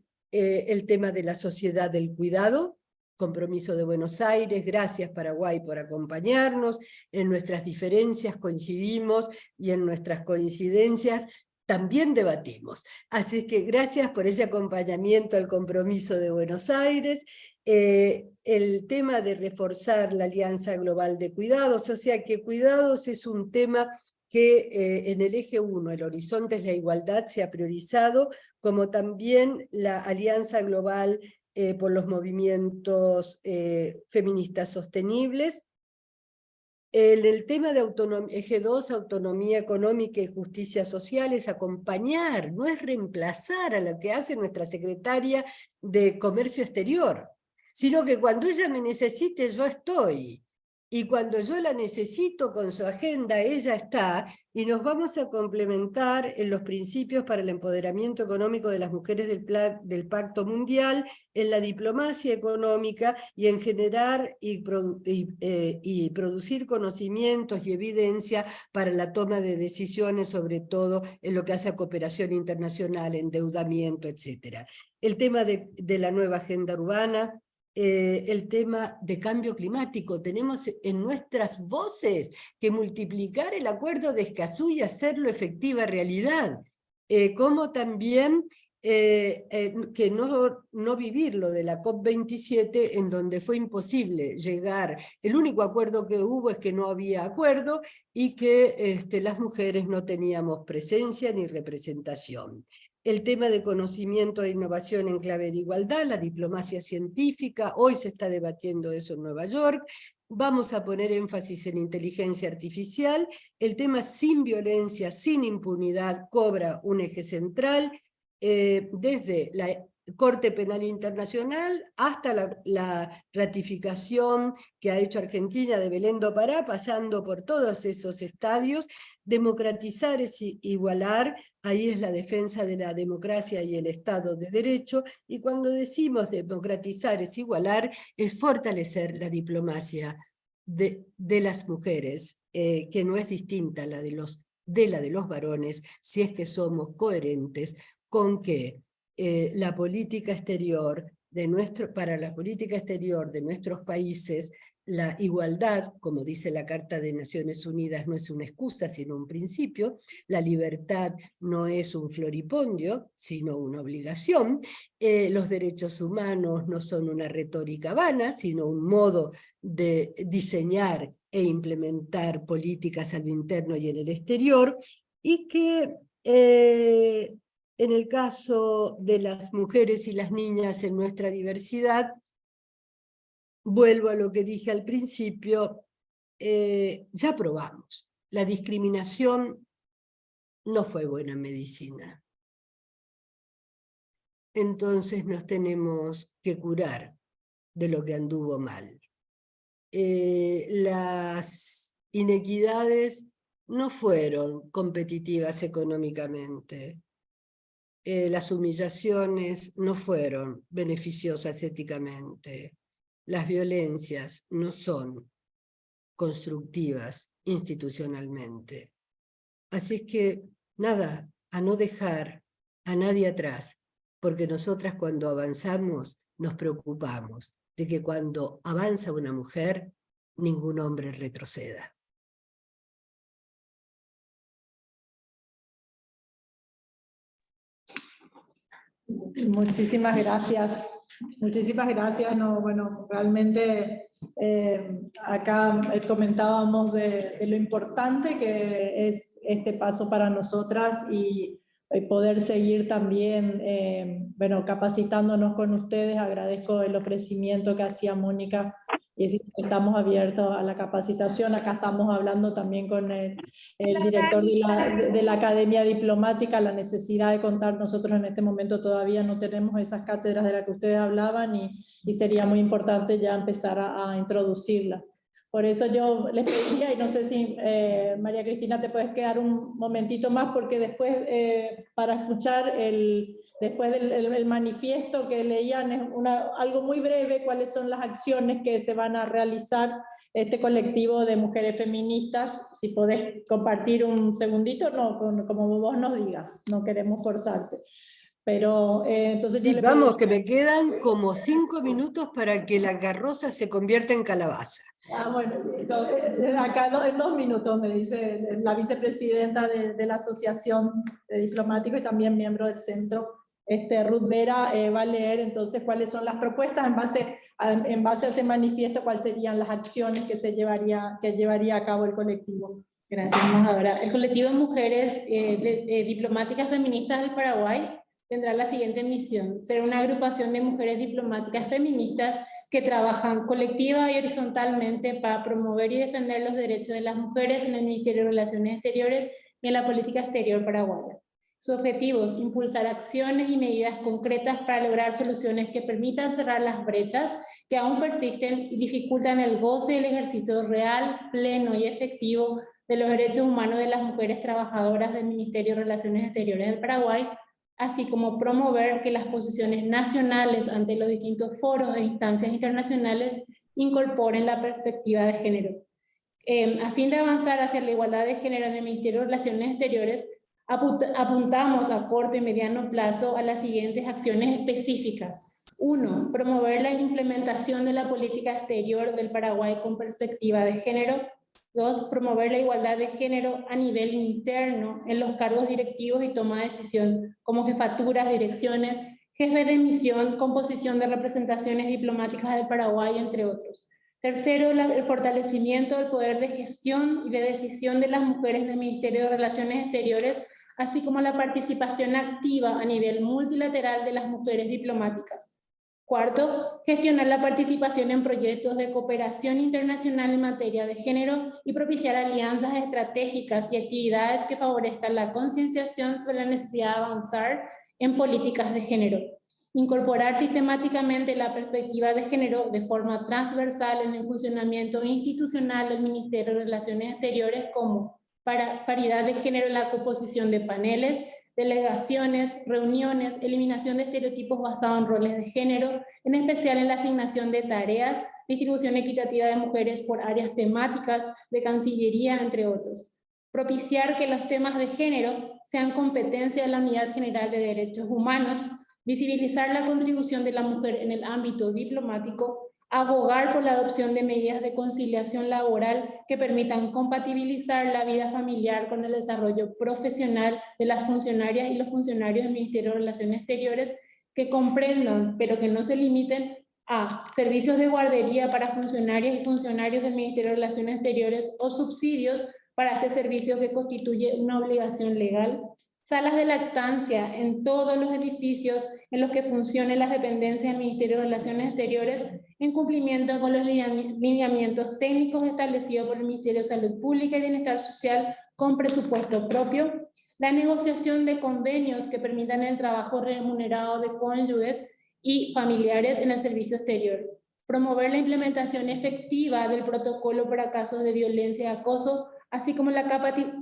la sociedad del cuidado, compromiso de Buenos Aires. Gracias Paraguay por acompañarnos. En nuestras diferencias coincidimos y en nuestras coincidencias también debatimos. Así que gracias por ese acompañamiento al compromiso de Buenos Aires. El tema de reforzar la Alianza Global de Cuidados, o sea que cuidados es un tema que en el eje 1, el horizonte es la igualdad, se ha priorizado, como también la Alianza Global por los movimientos feministas sostenibles. En el tema de eje 2, autonomía económica y justicia social, es acompañar, no es reemplazar a lo que hace nuestra secretaria de Comercio Exterior, sino que cuando ella me necesite yo estoy, y cuando yo la necesito con su agenda, ella está, y nos vamos a complementar en los principios para el empoderamiento económico de las mujeres del Pacto Mundial, en la diplomacia económica y en generar y producir conocimientos y evidencia para la toma de decisiones, sobre todo en lo que hace a cooperación internacional, endeudamiento, etc. El tema de la nueva agenda urbana, el tema de cambio climático. Tenemos en nuestras voces que multiplicar el acuerdo de Escazú y hacerlo efectiva realidad, como también que no vivir lo de la COP27, en donde fue imposible llegar. El único acuerdo que hubo es que no había acuerdo y que las mujeres no teníamos presencia ni representación. El tema de conocimiento e innovación en clave de igualdad, la diplomacia científica, hoy se está debatiendo eso en Nueva York. Vamos a poner énfasis en inteligencia artificial. El tema sin violencia, sin impunidad, cobra un eje central. Desde la Corte Penal Internacional hasta la ratificación que ha hecho Argentina de Belén do Pará, pasando por todos esos estadios. Democratizar es igualar, ahí es la defensa de la democracia y el Estado de Derecho, y cuando decimos democratizar es igualar, es fortalecer la diplomacia de las mujeres, que no es distinta a la de los varones, si es que somos coherentes con que la política exterior para la política exterior de nuestros países, la igualdad, como dice la Carta de Naciones Unidas, no es una excusa, sino un principio. La libertad no es un floripondio, sino una obligación. Los derechos humanos no son una retórica vana, sino un modo de diseñar e implementar políticas a lo interno y en el exterior, y que en el caso de las mujeres y las niñas en nuestra diversidad, vuelvo a lo que dije al principio, ya probamos. La discriminación no fue buena medicina. Entonces nos tenemos que curar de lo que anduvo mal. Las inequidades no fueron competitivas económicamente. Las humillaciones no fueron beneficiosas éticamente. Las violencias no son constructivas institucionalmente. Así es que, nada, a no dejar a nadie atrás, porque nosotras cuando avanzamos nos preocupamos de que cuando avanza una mujer, ningún hombre retroceda. Muchísimas gracias. Muchísimas gracias. No, bueno, realmente acá comentábamos de lo importante que es este paso para nosotras y poder seguir también, bueno, capacitándonos con ustedes. Agradezco el ofrecimiento que hacía Mónica y si estamos abiertos a la capacitación. Acá estamos hablando también con el director de la Academia Diplomática, la necesidad de contar. Nosotros en este momento todavía no tenemos esas cátedras de las que ustedes hablaban y sería muy importante ya empezar a introducirlas. Por eso yo les pediría, y no sé si María Cristina te puedes quedar un momentito más, porque después para escuchar después del manifiesto que leían, es algo muy breve, cuáles son las acciones que se van a realizar este colectivo de mujeres feministas. Si podés compartir un segundito, no, como vos nos digas, no queremos forzarte. Pero entonces yo vamos, que me quedan como 5 minutos para que la carroza se convierta en calabaza. Bueno, acá en 2 minutos me dice la vicepresidenta de la Asociación de Diplomáticos y también miembro del centro, Ruth Vera, va a leer entonces cuáles son las propuestas en base a ese manifiesto, cuáles serían las acciones que llevaría a cabo el colectivo. Gracias, embajadora. El colectivo de mujeres diplomáticas feministas del Paraguay tendrá la siguiente misión: ser una agrupación de mujeres diplomáticas feministas que trabajan colectiva y horizontalmente para promover y defender los derechos de las mujeres en el Ministerio de Relaciones Exteriores y en la política exterior paraguaya. Sus objetivos: impulsar acciones y medidas concretas para lograr soluciones que permitan cerrar las brechas que aún persisten y dificultan el goce y el ejercicio real, pleno y efectivo de los derechos humanos de las mujeres trabajadoras del Ministerio de Relaciones Exteriores del Paraguay, así como promover que las posiciones nacionales ante los distintos foros e instancias internacionales incorporen la perspectiva de género. A fin de avanzar hacia la igualdad de género en el Ministerio de Relaciones Exteriores, apuntamos a corto y mediano plazo a las siguientes acciones específicas. 1. Promover la implementación de la política exterior del Paraguay con perspectiva de género. 2, promover la igualdad de género a nivel interno en los cargos directivos y toma de decisión, como jefaturas, direcciones, jefes de misión, composición de representaciones diplomáticas del Paraguay, entre otros. Tercero, el fortalecimiento del poder de gestión y de decisión de las mujeres en el Ministerio de Relaciones Exteriores, así como la participación activa a nivel multilateral de las mujeres diplomáticas. Cuarto, gestionar la participación en proyectos de cooperación internacional en materia de género y propiciar alianzas estratégicas y actividades que favorezcan la concienciación sobre la necesidad de avanzar en políticas de género. Incorporar sistemáticamente la perspectiva de género de forma transversal en el funcionamiento institucional del Ministerio de Relaciones Exteriores, como paridad de género en la composición de paneles, delegaciones, reuniones, eliminación de estereotipos basados en roles de género, en especial en la asignación de tareas, distribución equitativa de mujeres por áreas temáticas, de Cancillería, entre otros. Propiciar que los temas de género sean competencia de la Unidad General de Derechos Humanos, visibilizar la contribución de la mujer en el ámbito diplomático, abogar por la adopción de medidas de conciliación laboral que permitan compatibilizar la vida familiar con el desarrollo profesional de las funcionarias y los funcionarios del Ministerio de Relaciones Exteriores, que comprendan, pero que no se limiten a servicios de guardería para funcionarias y funcionarios del Ministerio de Relaciones Exteriores o subsidios para este servicio que constituye una obligación legal, salas de lactancia en todos los edificios en los que funcionen las dependencias del Ministerio de Relaciones Exteriores en cumplimiento con los lineamientos técnicos establecidos por el Ministerio de Salud Pública y Bienestar Social con presupuesto propio, la negociación de convenios que permitan el trabajo remunerado de cónyuges y familiares en el servicio exterior, promover la implementación efectiva del protocolo para casos de violencia y acoso, así como la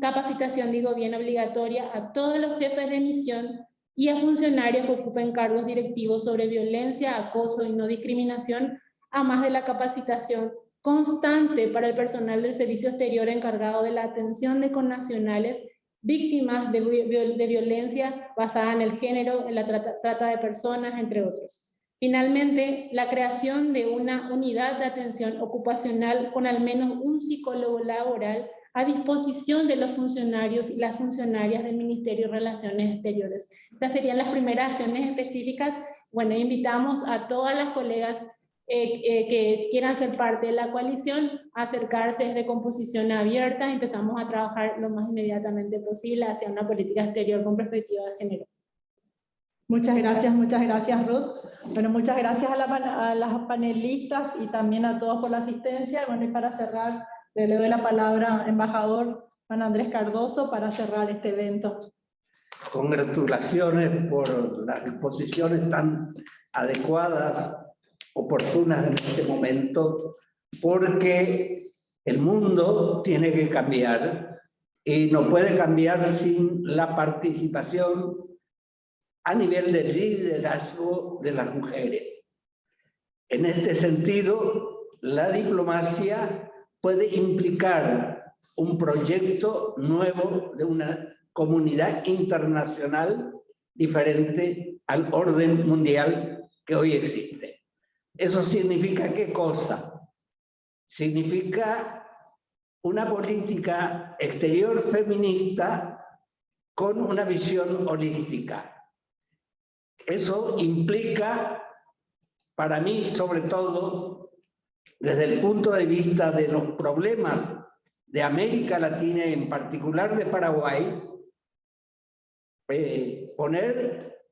capacitación de gobierno obligatoria a todos los jefes de misión y a funcionarios que ocupen cargos directivos sobre violencia, acoso y no discriminación, a más de la capacitación constante para el personal del servicio exterior encargado de la atención de connacionales víctimas de violencia basada en el género, en la trata de personas, entre otros. Finalmente, la creación de una unidad de atención ocupacional con al menos un psicólogo laboral a disposición de los funcionarios y las funcionarias del Ministerio de Relaciones Exteriores. Estas serían las primeras acciones específicas. Bueno, invitamos a todas las colegas que quieran ser parte de la coalición a acercarse desde composición abierta. Empezamos a trabajar lo más inmediatamente posible hacia una política exterior con perspectiva de género. Muchas gracias Ruth. Bueno, muchas gracias a las panelistas y también a todos por la asistencia. Bueno, y para cerrar, le doy la palabra al embajador Juan Andrés Cardoso para cerrar este evento. Congratulaciones por las disposiciones tan adecuadas, oportunas en este momento, porque el mundo tiene que cambiar y no puede cambiar sin la participación a nivel de liderazgo de las mujeres. En este sentido, la diplomacia puede implicar un proyecto nuevo de una comunidad internacional diferente al orden mundial que hoy existe. ¿Eso significa qué cosa? Significa una política exterior feminista con una visión holística. Eso implica, para mí sobre todo, desde el punto de vista de los problemas de América Latina y en particular de Paraguay, poner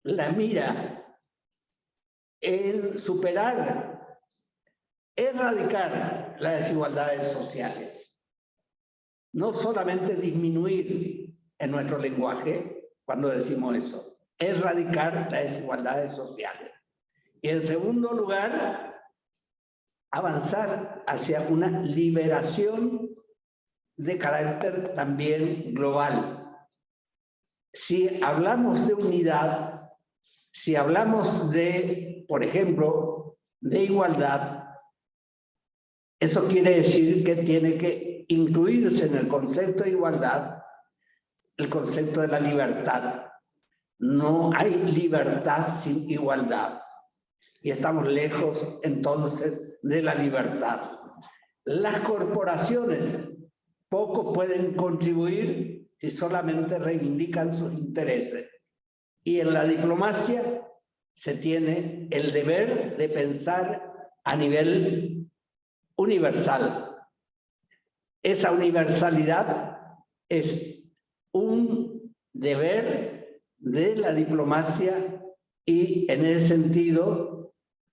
la mira en superar, erradicar las desigualdades sociales. No solamente disminuir en nuestro lenguaje cuando decimos eso, erradicar las desigualdades sociales. Y en segundo lugar, avanzar hacia una liberación de carácter también global. Si hablamos de unidad, si hablamos de, por ejemplo, de igualdad, eso quiere decir que tiene que incluirse en el concepto de igualdad el concepto de la libertad. No hay libertad sin igualdad. Y estamos lejos entonces de la libertad. Las corporaciones poco pueden contribuir si solamente reivindican sus intereses. Y en la diplomacia se tiene el deber de pensar a nivel universal. Esa universalidad es un deber de la diplomacia y en ese sentido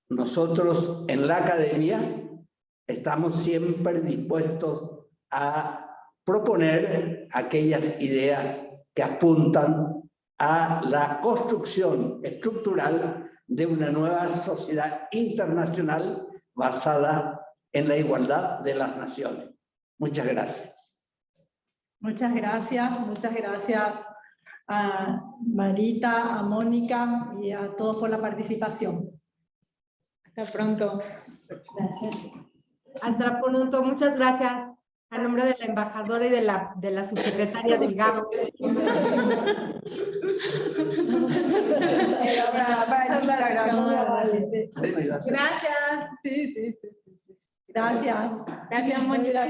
nosotros en la academia estamos siempre dispuestos a proponer aquellas ideas que apuntan a la construcción estructural de una nueva sociedad internacional basada en la igualdad de las naciones. Muchas gracias. Muchas gracias a Marita, a Mónica y a todos por la participación. Hasta pronto. Gracias. Hasta pronto, muchas gracias. A nombre de la embajadora y de la subsecretaria Delgado. Gracias. Sí. Gracias. Gracias, Mónica.